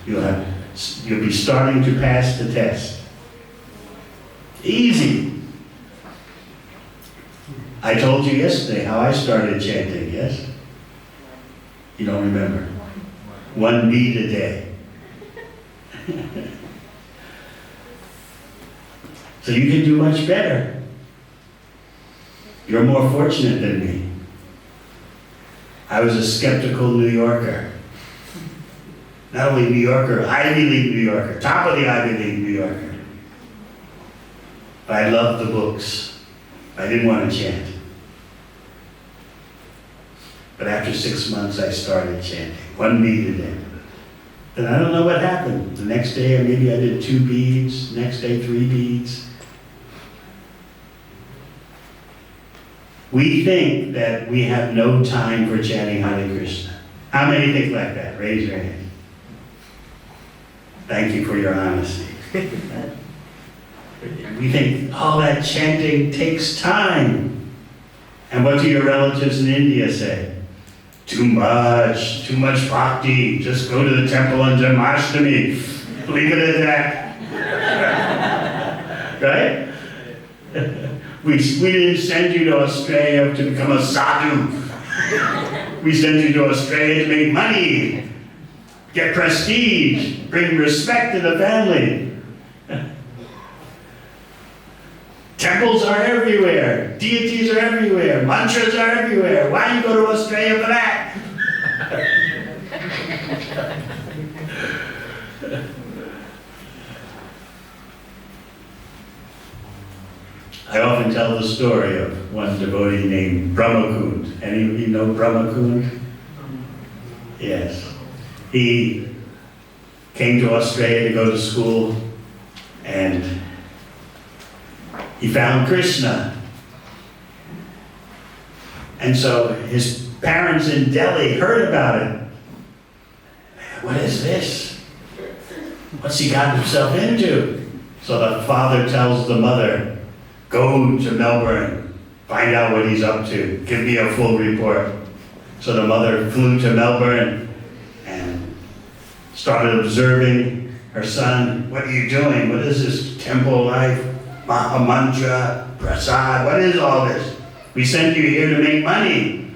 You'll be starting to pass the test. Easy. I told you yesterday how I started chanting, yes? You don't remember? 1 bead a day. So you can do much better. You're more fortunate than me. I was a skeptical New Yorker. Not only New Yorker, Ivy League New Yorker, top of the Ivy League New Yorker. But I loved the books. I didn't want to chant. But after 6 months, I started chanting. 1 bead a day. And I don't know what happened. The next day, maybe I did 2 beads. Next day, 3 beads. We think that we have no time for chanting Hare Krishna. How many think like that? Raise your hand. Thank you for your honesty. We think all that chanting takes time. And what do your relatives in India say? Too much bhakti. Just go to the temple on Janmashtami. Leave it at that. Right? We didn't send you to Australia to become a sadhu. We sent you to Australia to make money, get prestige, bring respect to the family. Temples are everywhere. Deities are everywhere. Mantras are everywhere. Why do you go to Australia for that? I often tell the story of one devotee named Brahmakund. Any of you know Brahmakund? Yes. He came to Australia to go to school, and he found Krishna. And so his parents in Delhi heard about it. What is this? What's he got himself into? So the father tells the mother, go to Melbourne, find out what he's up to, give me a full report. So the mother flew to Melbourne and started observing her son. What are you doing? What is this temple life? Maha mantra, prasad, what is all this? We sent you here to make money.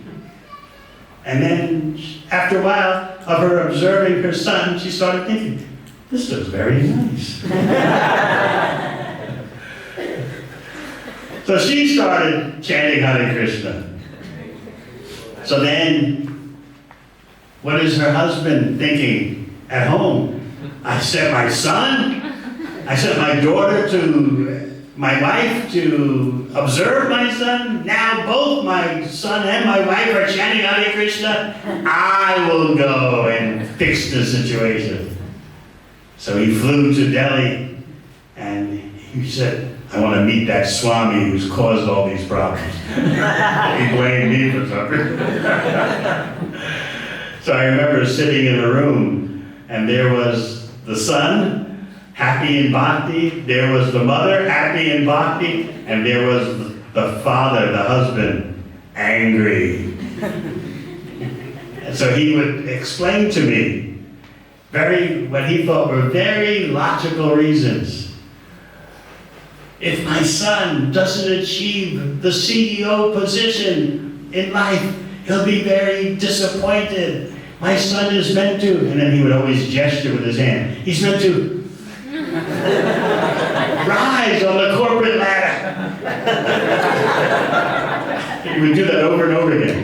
And then after a while of her observing her son, she started thinking, this looks very nice. So she started chanting Hare Krishna. So then, what is her husband thinking at home? I sent my son, I sent my daughter to my wife to observe my son. Now both my son and my wife are chanting Hare Krishna. I will go and fix the situation. So he flew to Delhi and he said, I want to meet that Swami who's caused all these problems. He blamed me for something. So I remember sitting in a room and there was the son, happy in bhakti, there was the mother, happy in bhakti, and there was the father, the husband, angry. And so he would explain to me what he thought were very logical reasons. If my son doesn't achieve the CEO position in life, he'll be very disappointed. My son is meant to, and then he would always gesture with his hand, he's meant to rise on the corporate ladder. He would do that over and over again.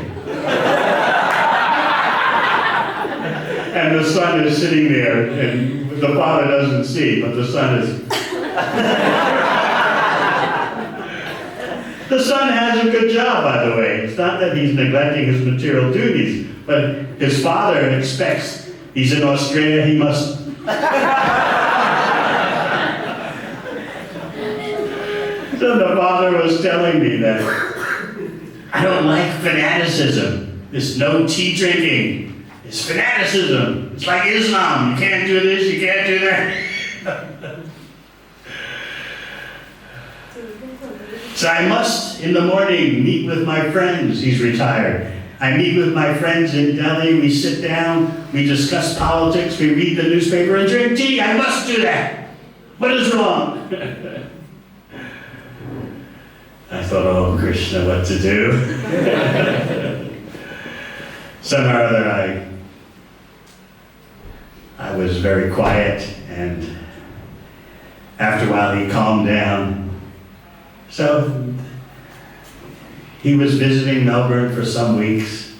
And the son is sitting there, and the father doesn't see, but the son is... The son has a good job, by the way. It's not that he's neglecting his material duties, but his father expects, he's in Australia, he must... So the father was telling me that I don't like fanaticism. There's no tea drinking. It's fanaticism. It's like Islam. You can't do this, you can't do that. So I must, in the morning, meet with my friends. He's retired. I meet with my friends in Delhi. We sit down, we discuss politics, we read the newspaper and drink tea. I must do that. What is wrong? I thought, oh, Krishna, what to do? Somehow or other, I was very quiet, and after a while, he calmed down. So he was visiting Melbourne for some weeks,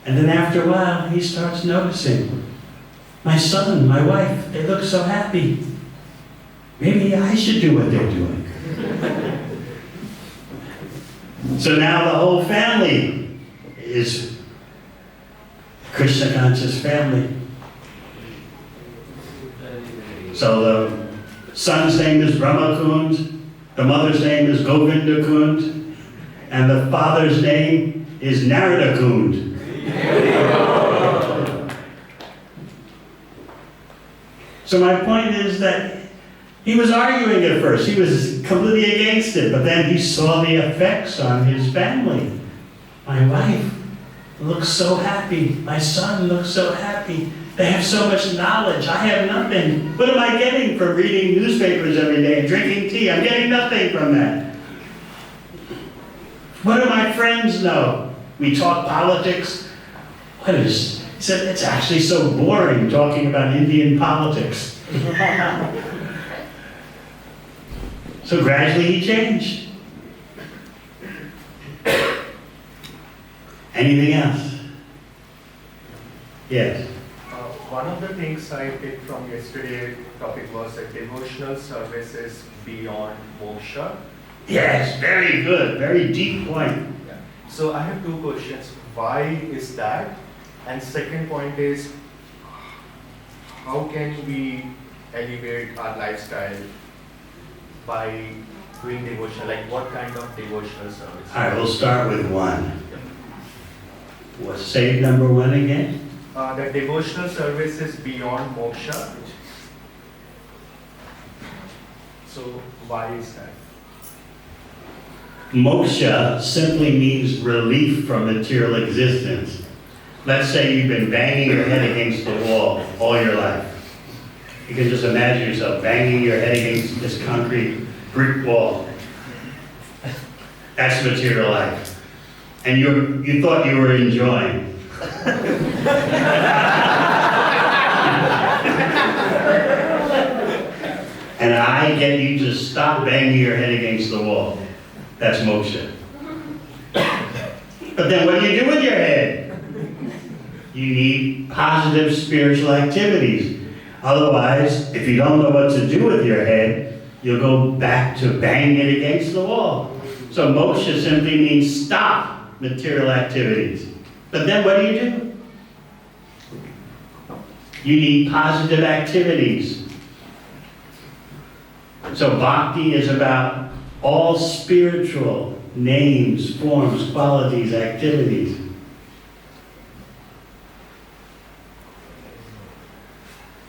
and then after a while, he starts noticing, my son, my wife, they look so happy. Maybe I should do what they're doing. So now the whole family is Krishna conscious family. So the son's name is Brahmakund, the mother's name is Govindakund, and the father's name is Naradakund. So my point is that he was arguing at first. He was completely against it, but then he saw the effects on his family. My wife looks so happy. My son looks so happy. They have so much knowledge. I have nothing. What am I getting from reading newspapers every day and drinking tea? I'm getting nothing from that. What do my friends know? We talk politics. He said, it's actually so boring talking about Indian politics. So gradually he changed. Anything else? Yes.
One of the things I picked from yesterday's topic was that devotional service is beyond moksha.
Yes, very good, very deep point.
Yeah. So I have two questions. Why is that? And second point is, how can we elevate our lifestyle by doing devotion? Like what kind of devotional service?
All right, we'll start with one. Say number one again.
The devotional service is beyond moksha. So why is that?
Moksha simply means relief from material existence. Let's say you've been banging your head against the wall all your life. You can just imagine yourself banging your head against this concrete brick wall. That's material life. And you thought you were enjoying. And I get you to stop banging your head against the wall. That's moksha. But then what do you do with your head? You need positive spiritual activities. Otherwise, if you don't know what to do with your head, you'll go back to banging it against the wall. So moksha simply means stop material activities. But then what do? You need positive activities. So bhakti is about all spiritual names, forms, qualities, activities.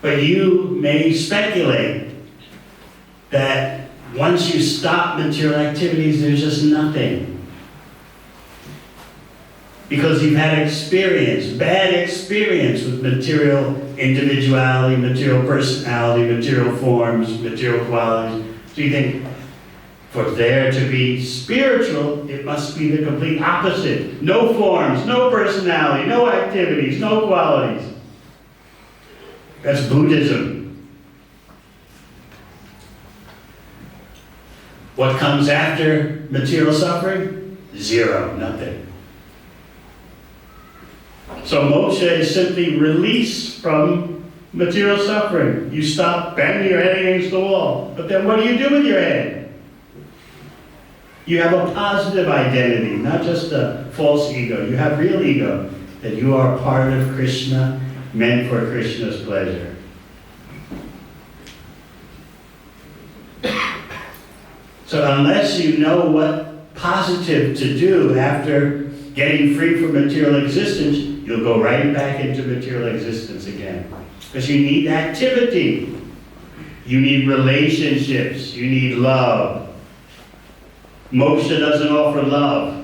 But you may speculate that once you stop material activities, there's just nothing. Because you've had experience, bad experience with material individuality, material personality, material forms, material qualities. So you think, for there to be spiritual, it must be the complete opposite. No forms, no personality, no activities, no qualities. That's Buddhism. What comes after material suffering? Zero, nothing. So moksha is simply release from material suffering. You stop banging your head against the wall. But then what do you do with your head? You have a positive identity, not just a false ego. You have real ego, that you are part of Krishna, meant for Krishna's pleasure. So unless you know what positive to do after getting free from material existence, you'll go right back into material existence again. Because you need activity. You need relationships. You need love. Moksha doesn't offer love.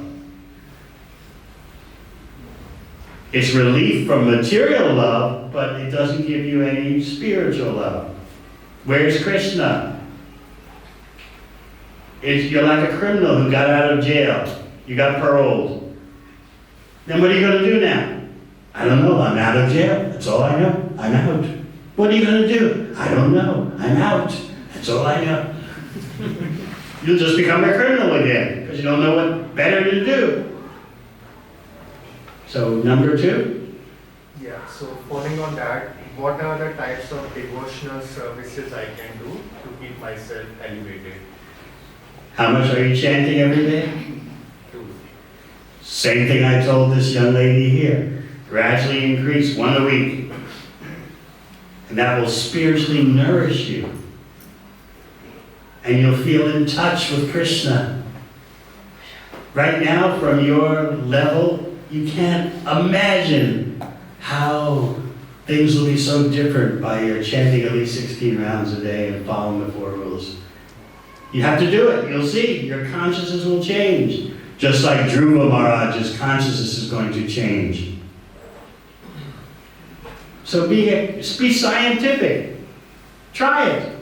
It's relief from material love, but it doesn't give you any spiritual love. Where's Krishna? You're like a criminal who got out of jail. You got paroled. Then what are you going to do now? I don't know. I'm out of jail. That's all I know. I'm out. What are you going to do? I don't know. I'm out. That's all I know. You'll just become a criminal again because you don't know what better to do. So number two?
Yeah, so following on that, what are the types of devotional services I can do to keep myself elevated?
How much are you chanting every day?
2.
Same thing I told this young lady here. Gradually increase 1 a week. And that will spiritually nourish you. And you'll feel in touch with Krishna. Right now, from your level, you can't imagine how things will be so different by your chanting at least 16 rounds a day and following the 4 rules. You have to do it. You'll see. Your consciousness will change. Just like Dhruva Maharaj's consciousness is going to change. So be scientific. Try it.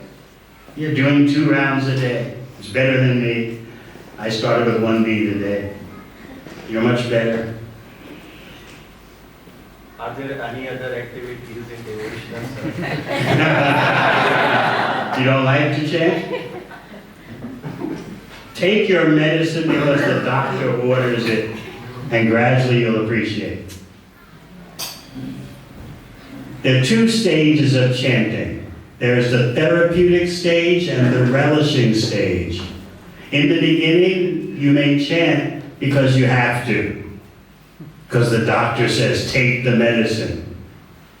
You're doing 2 rounds a day. It's better than me. I started with 1 bead a day. You're much better.
Are there any other activities in devotional service?
You don't like to chant? Take your medicine because the doctor orders it, and gradually you'll appreciate it. There are 2 stages of chanting. There's the therapeutic stage and the relishing stage. In the beginning, you may chant because you have to. Because the doctor says, take the medicine.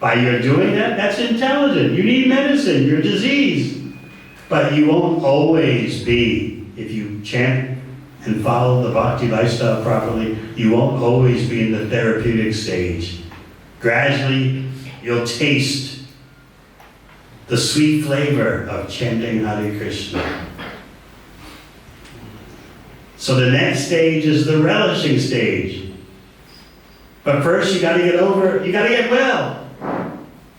By your doing that, that's intelligent. You need medicine, you're diseased. But you won't always be, if you chant and follow the bhakti lifestyle properly, you won't always be in the therapeutic stage. Gradually, you'll taste the sweet flavor of chanting Hare Krishna. So the next stage is the relishing stage. But first you gotta get well.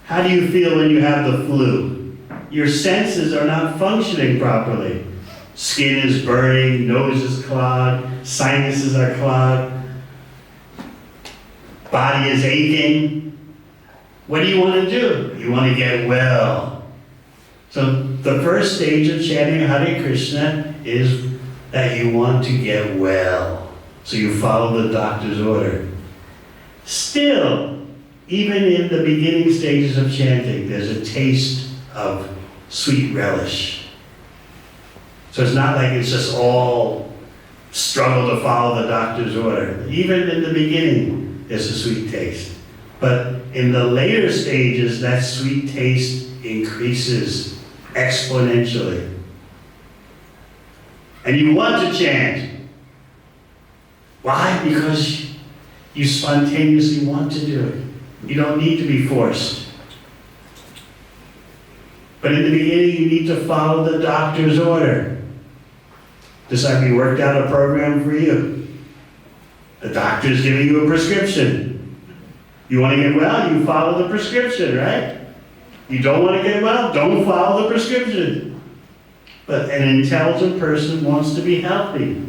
How do you feel when you have the flu? Your senses are not functioning properly. Skin is burning, nose is clogged, sinuses are clogged, body is aching. What do you want to do? You want to get well. So the first stage of chanting Hare Krishna is that you want to get well. So you follow the doctor's order. Still, even in the beginning stages of chanting, there's a taste of sweet relish. So it's not like it's just all struggle to follow the doctor's order. Even in the beginning, there's a sweet taste. But in the later stages, that sweet taste increases exponentially. And you want to chant. Why? Because you spontaneously want to do it. You don't need to be forced. But in the beginning, you need to follow the doctor's order. Just like we worked out a program for you. The doctor's giving you a prescription. You want to get well, you follow the prescription, right? You don't want to get well, don't follow the prescription. But an intelligent person wants to be healthy.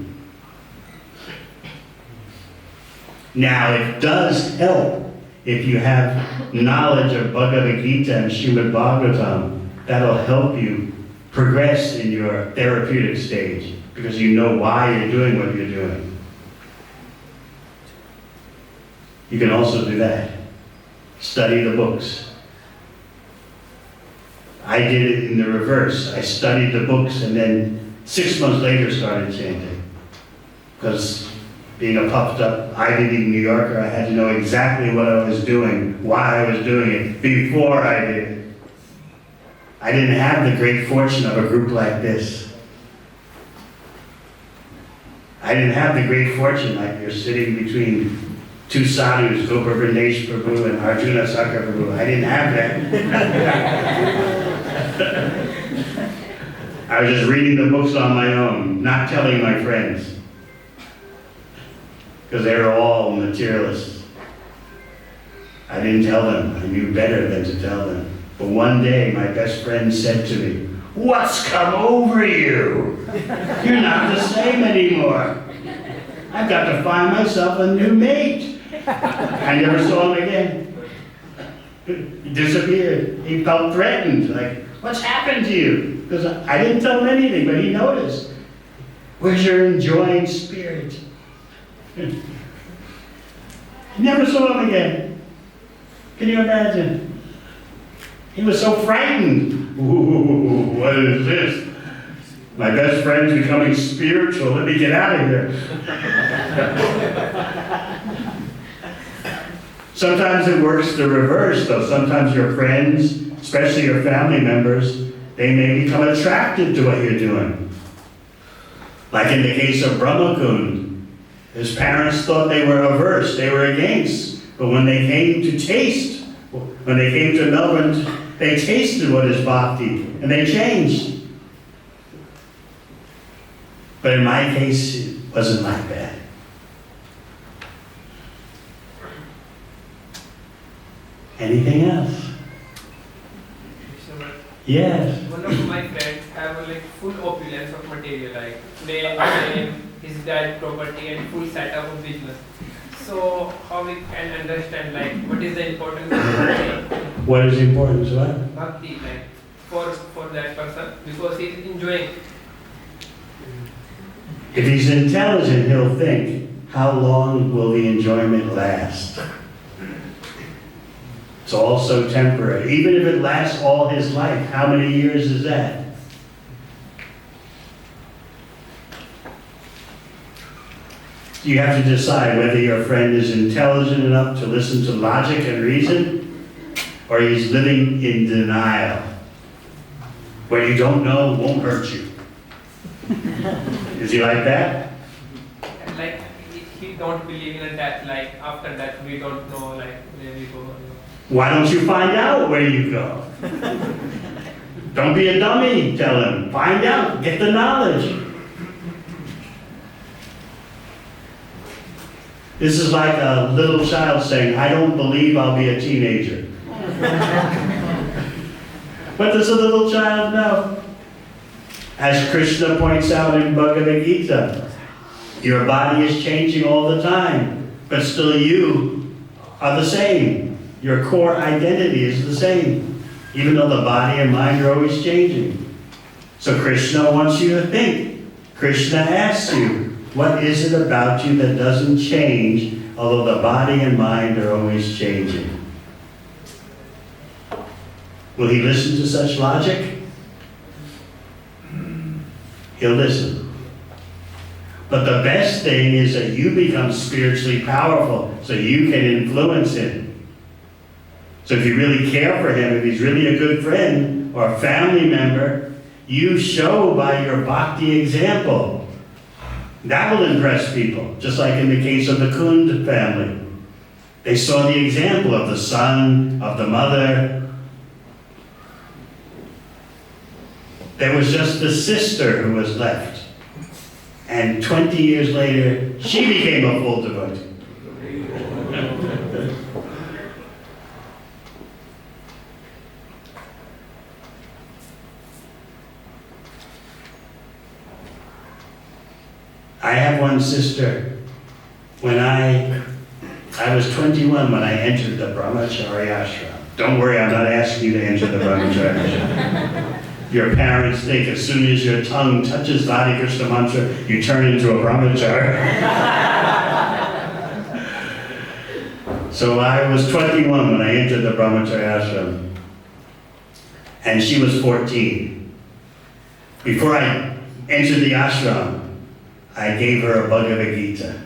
Now, it does help if you have knowledge of Bhagavad Gita and Srimad Bhagavatam. That'll help you progress in your therapeutic stage because you know why you're doing what you're doing. You can also do that. Study the books. I did it in the reverse. I studied the books and then 6 months later started chanting. Because being a puffed up Ivy League New Yorker, I had to know exactly what I was doing, why I was doing it, before I did it. I didn't have the great fortune of a group like this. I didn't have the great fortune like you're sitting between two sadhus, Gopa Vrindesh Prabhu and Arjuna Sakar Prabhu. I didn't have that. I was just reading the books on my own, not telling my friends. Because they were all materialists. I didn't tell them. I knew better than to tell them. But one day, my best friend said to me, "What's come over you? You're not the same anymore. I've got to find myself a new mate." I never saw him again. He disappeared. He felt threatened, like, "What's happened to you?" Because I didn't tell him anything, but he noticed. "Where's your enjoying spirit?" I never saw him again. Can you imagine? He was so frightened. "Ooh, what is this? My best friend's becoming spiritual. Let me get out of here." Sometimes it works the reverse, though. Sometimes your friends, especially your family members, they may become attracted to what you're doing. Like in the case of Brahmakund, his parents thought they were averse, they were against. But when they came to taste, when they came to Melbourne, they tasted what is bhakti, and they changed. But in my case, it wasn't like that. Anything else? Yes.
One of my friends have a full opulence of material, like name, his dad property and full setup of business. So how we can understand what is the importance of bhakti?
What is the importance of what?
Bhakti for that person because he is enjoying.
If he's intelligent, he'll think, how long will the enjoyment last? It's also temporary. Even if it lasts all his life, how many years is that? You have to decide whether your friend is intelligent enough to listen to logic and reason, or he's living in denial. What you don't know won't hurt you. Is he like that?
And like he don't believe in that. Like after that, we don't know like where we go.
Why don't you find out where you go? Don't be a dummy, tell him. Find out, get the knowledge. This is like a little child saying, I don't believe I'll be a teenager. What does a little child know? As Krishna points out in Bhagavad Gita, your body is changing all the time, but still you are the same. Your core identity is the same, even though the body and mind are always changing. So Krishna wants you to think. Krishna asks you, what is it about you that doesn't change, although the body and mind are always changing? Will he listen to such logic? He'll listen. But the best thing is that you become spiritually powerful so you can influence him. So if you really care for him, if he's really a good friend or a family member, you show by your bhakti example. That will impress people, just like in the case of the Kund family. They saw the example of the son, of the mother. There was just the sister who was left. And 20 years later, she became a full devotee. I have one sister. When I was 21 when I entered the brahmachari ashram. Don't worry, I'm not asking you to enter the brahmachari ashram. Your parents think as soon as your tongue touches the Hare Krishna mantra, you turn into a brahmachari. So I was 21 when I entered the brahmachari ashram. And she was 14. Before I entered the ashram, I gave her a Bhagavad Gita.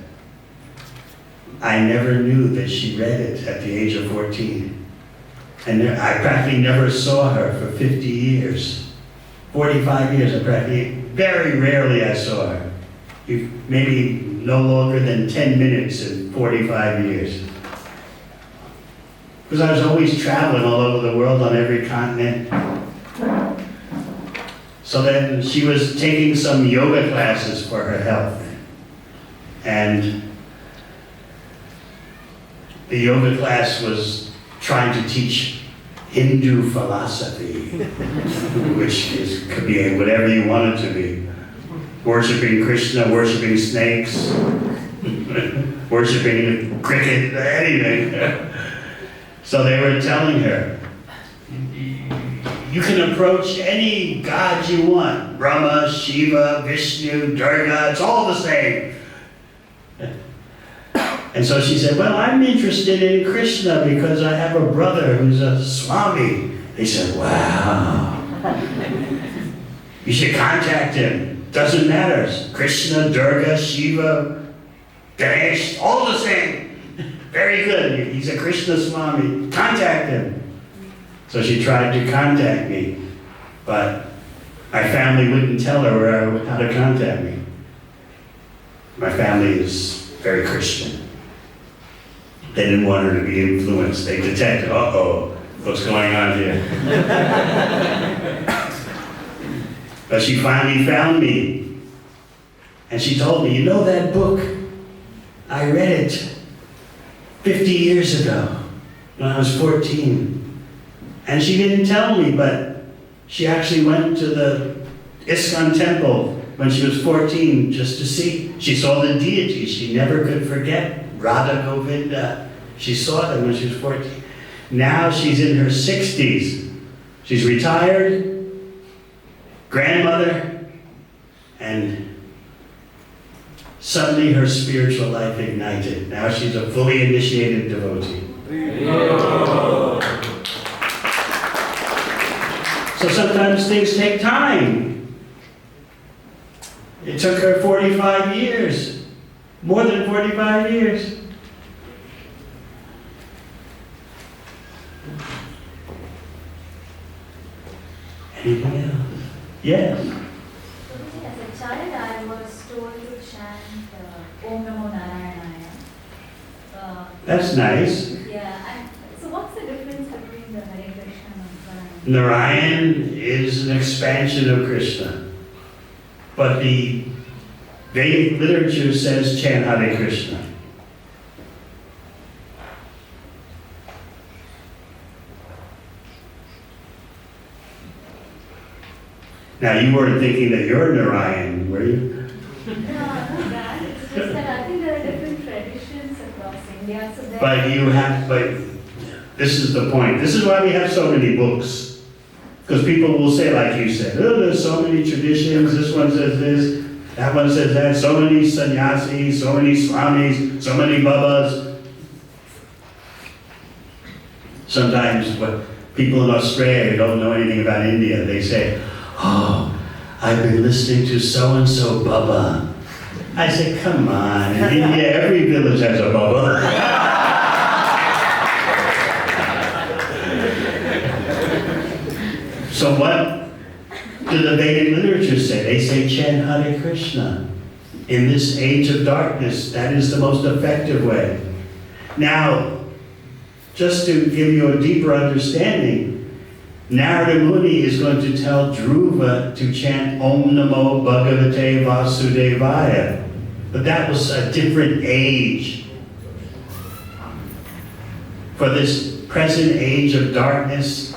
I never knew that she read it at the age of 14. And I practically never saw her for 50 years. 45 years, very rarely I saw her. Maybe no longer than 10 minutes in 45 years. Because I was always traveling all over the world on every continent. So then she was taking some yoga classes for her health. And the yoga class was trying to teach Hindu philosophy, which could be whatever you want it to be. Worshipping Krishna, worshipping snakes, worshipping cricket, anything. So they were telling her, you can approach any god you want. Brahma, Shiva, Vishnu, Durga, it's all the same. And so she said, well, I'm interested in Krishna because I have a brother who's a Swami. They said, wow. You should contact him. Doesn't matter. Krishna, Durga, Shiva, Ganesh, all the same. Very good. He's a Krishna Swami. Contact him. So she tried to contact me, but my family wouldn't tell her how to contact me. My family is very Christian. They didn't want her to be influenced. They detected, uh-oh, what's going on here? But she finally found me. And she told me, you know that book? I read it 50 years ago when I was 14. And she didn't tell me, but she actually went to the ISKCON temple when she was 14 just to see. She saw the deities she never could forget. Radha Govinda. She saw them when she was 14. Now she's in her 60s. She's retired, grandmother, and suddenly her spiritual life ignited. Now she's a fully initiated devotee. So sometimes things take time. It took her 45 years. More than 45 years. Anything else? Yes.
As a child, I was told to chant Om Namo Narayanaya.
That's nice.
Yeah, and so what's the difference between the Hare Krishna and
Narayan is an expansion of Krishna. But the Vedic literature says chant Hare Krishna. Now, you weren't thinking that you're Narayan, were you?
No, not that. It's just that I think there are different traditions across India. So there
But this is the point. This is why we have so many books. Because people will say, like you said, oh, there's so many traditions, this one says this, that one says that, so many sannyasis, so many swamis, so many babas. Sometimes what people in Australia who don't know anything about India, they say, oh, I've been listening to so-and-so Baba. I say, come on, in India every village has a Baba. So what do the Vedic literature say? They say chant Hare Krishna. In this age of darkness, that is the most effective way. Now, just to give you a deeper understanding, Narada Muni is going to tell Dhruva to chant Om Namo Bhagavate Vasudevaya. But that was a different age. For this present age of darkness,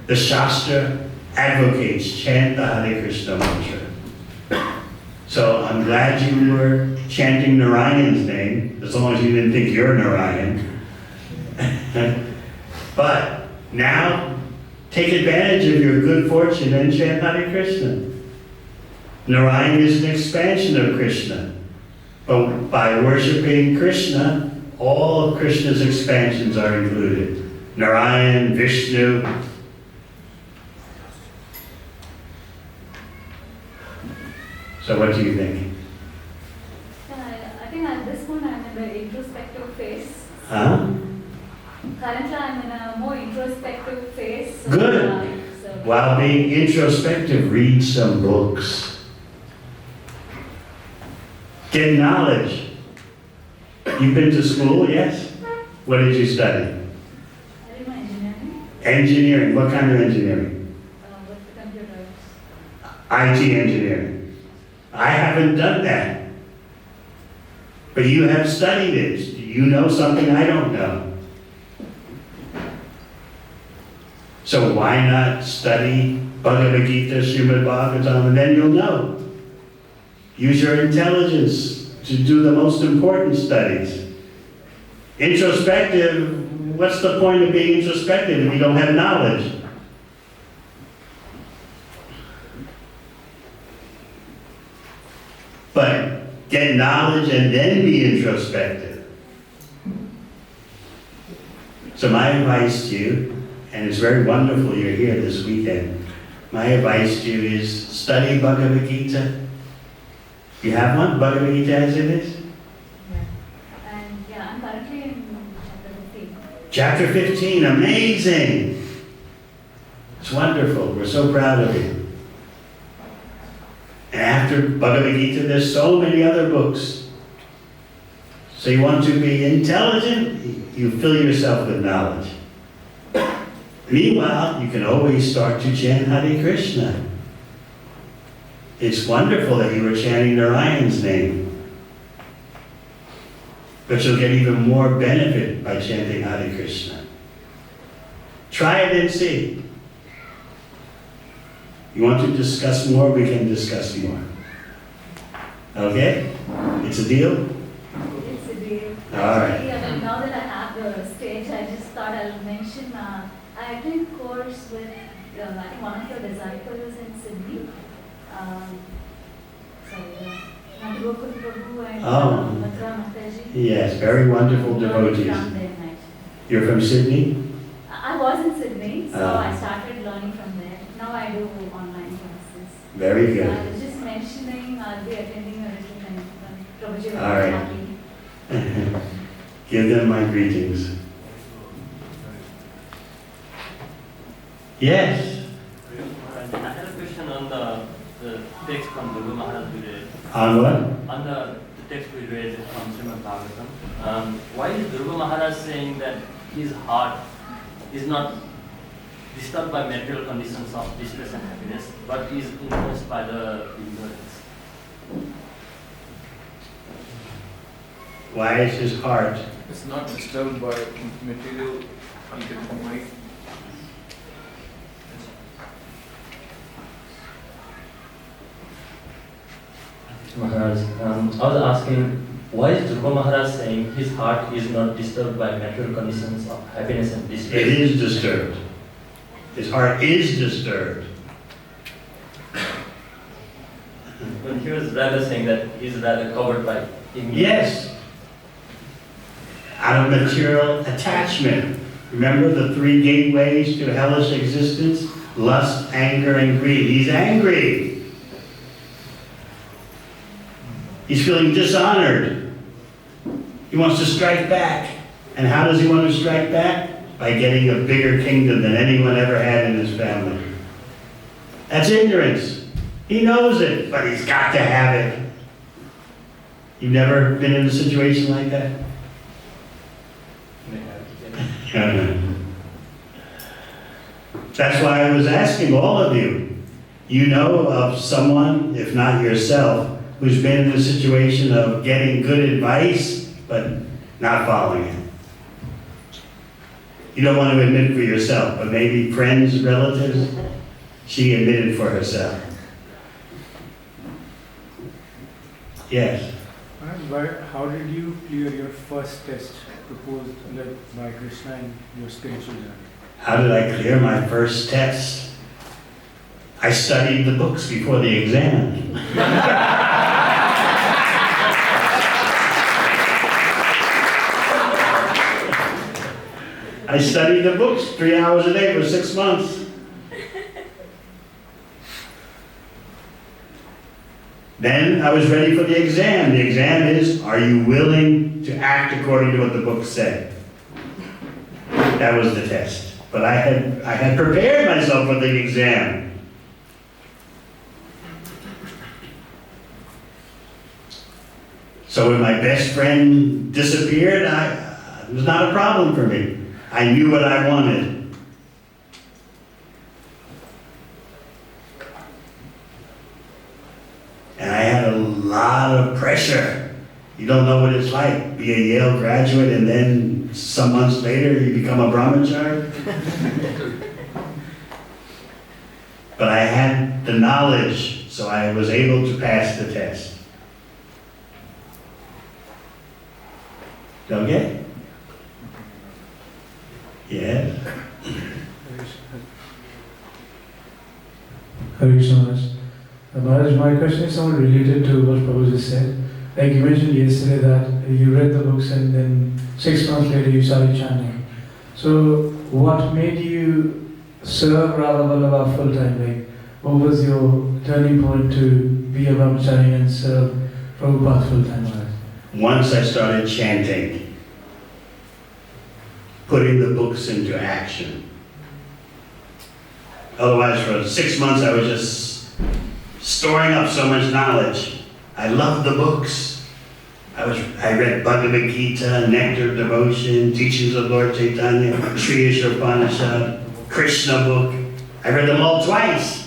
the Shastra advocates chant the Hare Krishna mantra. So I'm glad you were chanting Narayan's name, as long as you didn't think you're Narayan. But now, take advantage of your good fortune and chant Hare Krishna. Narayan is an expansion of Krishna. But by worshiping Krishna, all of Krishna's expansions are included. Narayan, Vishnu. So what do you think?
I think at this point I'm in the introspective phase.
Huh?
Currently I'm in a more introspective phase. So,
Good. While being introspective, read some books. Get knowledge. You've been to school, yes? What did you study?
I did my engineering
Engineering. What kind of engineering?
with the computers.
IT engineering. I haven't done that. But you have studied it. You know something I don't know. So why not study Bhagavad Gita, Srimad Bhagavatam, and then you'll know. Use your intelligence to do the most important studies. Introspective, what's the point of being introspective if you don't have knowledge? But get knowledge and then be introspective. So my advice to you, and it's very wonderful you're here this weekend, my advice to you is study Bhagavad Gita. You have one? Bhagavad Gita as it is?
Yeah. And yeah, I'm currently in chapter 15.
Chapter 15, amazing! It's wonderful, we're so proud of you. And after Bhagavad Gita, there's so many other books. So you want to be intelligent, you fill yourself with knowledge. Meanwhile, you can always start to chant Hare Krishna. It's wonderful that you were chanting Narayan's name. But you'll get even more benefit by chanting Hare Krishna. Try it and see. You want to discuss more, we can discuss more. Okay? It's a deal?
It's a deal.
All right.
Actually, now that I have the stage, I just thought I'll mention, I attended a course with, I think one of your disciples in Sydney. Dhruva and
Oh.
Matra Mataji.
Yes, very wonderful devotees.
From them, actually.
You're from Sydney?
I was in Sydney, so
Ah.
I started learning from there. Now I do online classes.
Very
So
good.
I was just mentioning I'll be attending a retreat Prabhuji
All right.
happy.
Give them my greetings. Yes.
I had a question on the text from Dhruva Maharaj we read.
On what?
On the text we read from Srimad Bhagavatam. Why is Dhruva Maharaj saying that his heart is not disturbed by material conditions of distress and happiness, but is influenced by the ignorance?
Why is his heart?
It's not disturbed by material conditions.
Maharaj, I was asking, why is Dhruva Maharaj saying his heart is not disturbed by material conditions of happiness and distress?
It is disturbed. His heart is disturbed.
When he was rather saying that he's rather covered by ignorance.
Yes. Out of material attachment. Remember the 3 gateways to hellish existence? Lust, anger, and greed. He's angry. He's feeling dishonored. He wants to strike back. And how does he want to strike back? By getting a bigger kingdom than anyone ever had in his family. That's ignorance. He knows it, but he's got to have it. You've never been in a situation like that? That's why I was asking all of you. You know of someone, if not yourself, who's been in a situation of getting good advice, but not following it. You don't want to admit for yourself, but maybe friends, relatives. She admitted for herself. Yes.
How did you clear your first test proposed by Krishna in your spiritual journey?
How did I clear my first test? I studied the books before the exam. I studied the books 3 hours a day for 6 months. Then I was ready for the exam. The exam is, are you willing to act according to what the books say? That was the test. But I had prepared myself for the exam. So when my best friend disappeared, it was not a problem for me. I knew what I wanted. And I had a lot of pressure. You don't know what it's like. Be a Yale graduate and then some months later you become a brahmachari. But I had the knowledge, so I was able to pass the test. Okay? Yes?
Hare Krishna Maharaj. Maharaj, my question is somewhat related to what Prabhu just said. Like you mentioned yesterday that you read the books and then 6 months later you started chanting. So what made you serve Radha Vallabha full time? Like what was your turning point to be a brahmachari and serve Prabhupada full time, Maharaj?
Once I started chanting, putting the books into action. Otherwise, for 6 months, I was just storing up so much knowledge. I loved the books. I read Bhagavad Gita, Nectar of Devotion, Teachings of Lord Chaitanya, Sri Upanishad, Krishna book. I read them all twice.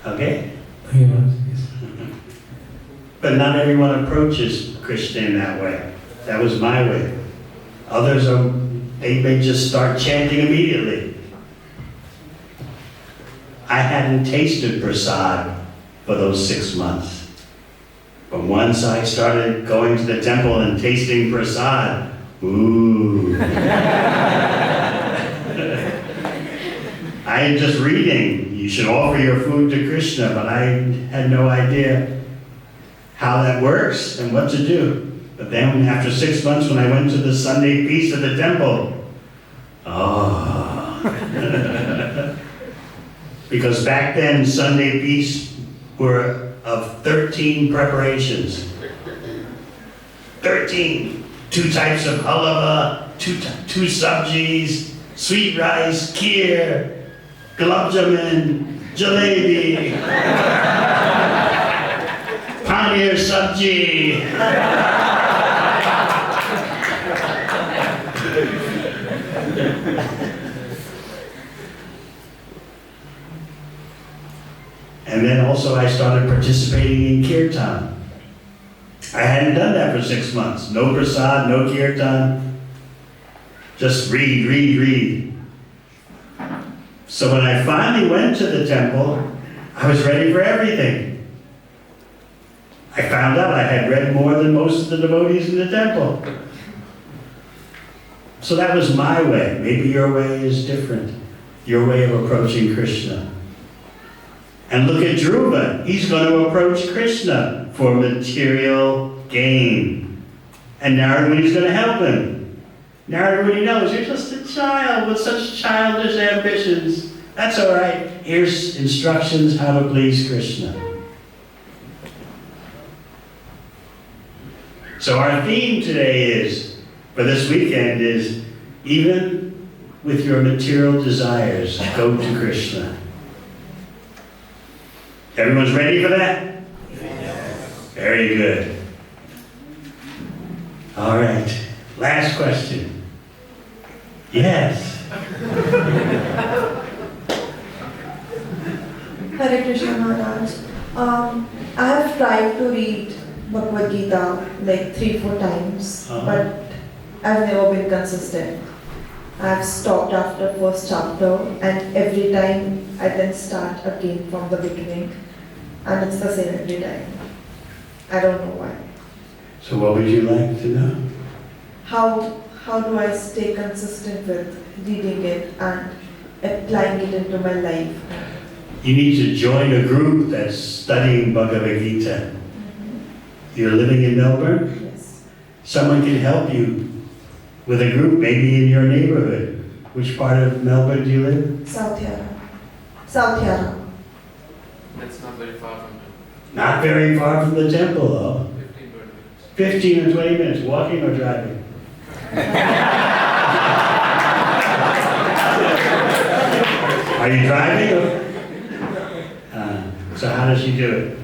Okay?
Yes.
But not everyone approaches Krishna in that way. That was my way. Others they may just start chanting immediately. I hadn't tasted prasad for those 6 months. But once I started going to the temple and tasting prasad, ooh. I am just reading, you should offer your food to Krishna, but I had no idea how that works and what to do. But then after 6 months when I went to the Sunday feast at the temple, Oh. Because back then, Sunday feasts were of 13 preparations. 13. 2 types of halava, 2 sabjis, sweet rice, kheer, gulab jamun, jalebi, paneer sabji. And then also I started participating in kirtan. I hadn't done that for 6 months. No prasad, no kirtan. Just read. So when I finally went to the temple, I was ready for everything. I found out I had read more than most of the devotees in the temple. So that was my way. Maybe your way is different. Your way of approaching Krishna. And look at Dhruva. He's going to approach Krishna for material gain. And Narada Muni's going to help him. Narada Muni knows you're just a child with such childish ambitions. That's all right. Here's instructions how to please Krishna. So our theme today for this weekend is, even with your material desires, go to Krishna. Everyone's ready for that? Yes. Very good. All right. Last question. Yes.
Hare Krishna Maharaj. I have tried to read Bhagavad Gita like 3-4 times, but I've never been consistent. I've stopped after first chapter, and every time I then start again from the beginning, and it's the same every time. I don't know why.
So what would you like to know?
How do I stay consistent with reading it and applying it into my life?
You need to join a group that's studying Bhagavad Gita. You're living in Melbourne?
Yes.
Someone can help you with a group, maybe in your neighborhood. Which part of Melbourne do you live?
South Yarra. South Yarra.
That's not very far from here.
Not very far from the temple, though. 15 or 20 minutes, walking or driving? Are you driving? So how does she do it?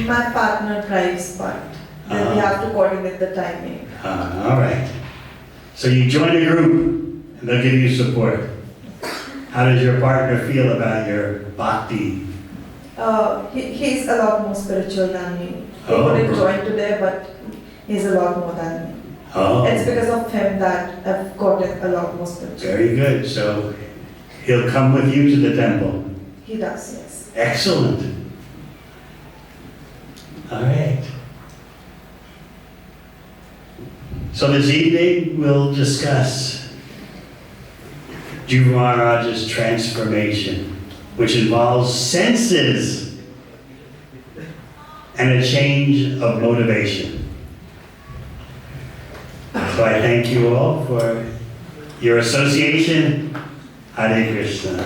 My partner drives, but then we have to coordinate the timing.
All right. So you join a group, and they'll give you support. How does your partner feel about your bhakti?
He's a lot more spiritual than me. He
Oh.
couldn't join today, but he's a lot more than me.
Oh,
It's because of him that I've gotten a lot more spiritual.
very good. So he'll come with you to the temple.
He does, yes.
Excellent. All right. So this evening we'll discuss Dhruva Maharaj's transformation, which involves senses and a change of motivation. So I thank you all for your association. Hare Krishna.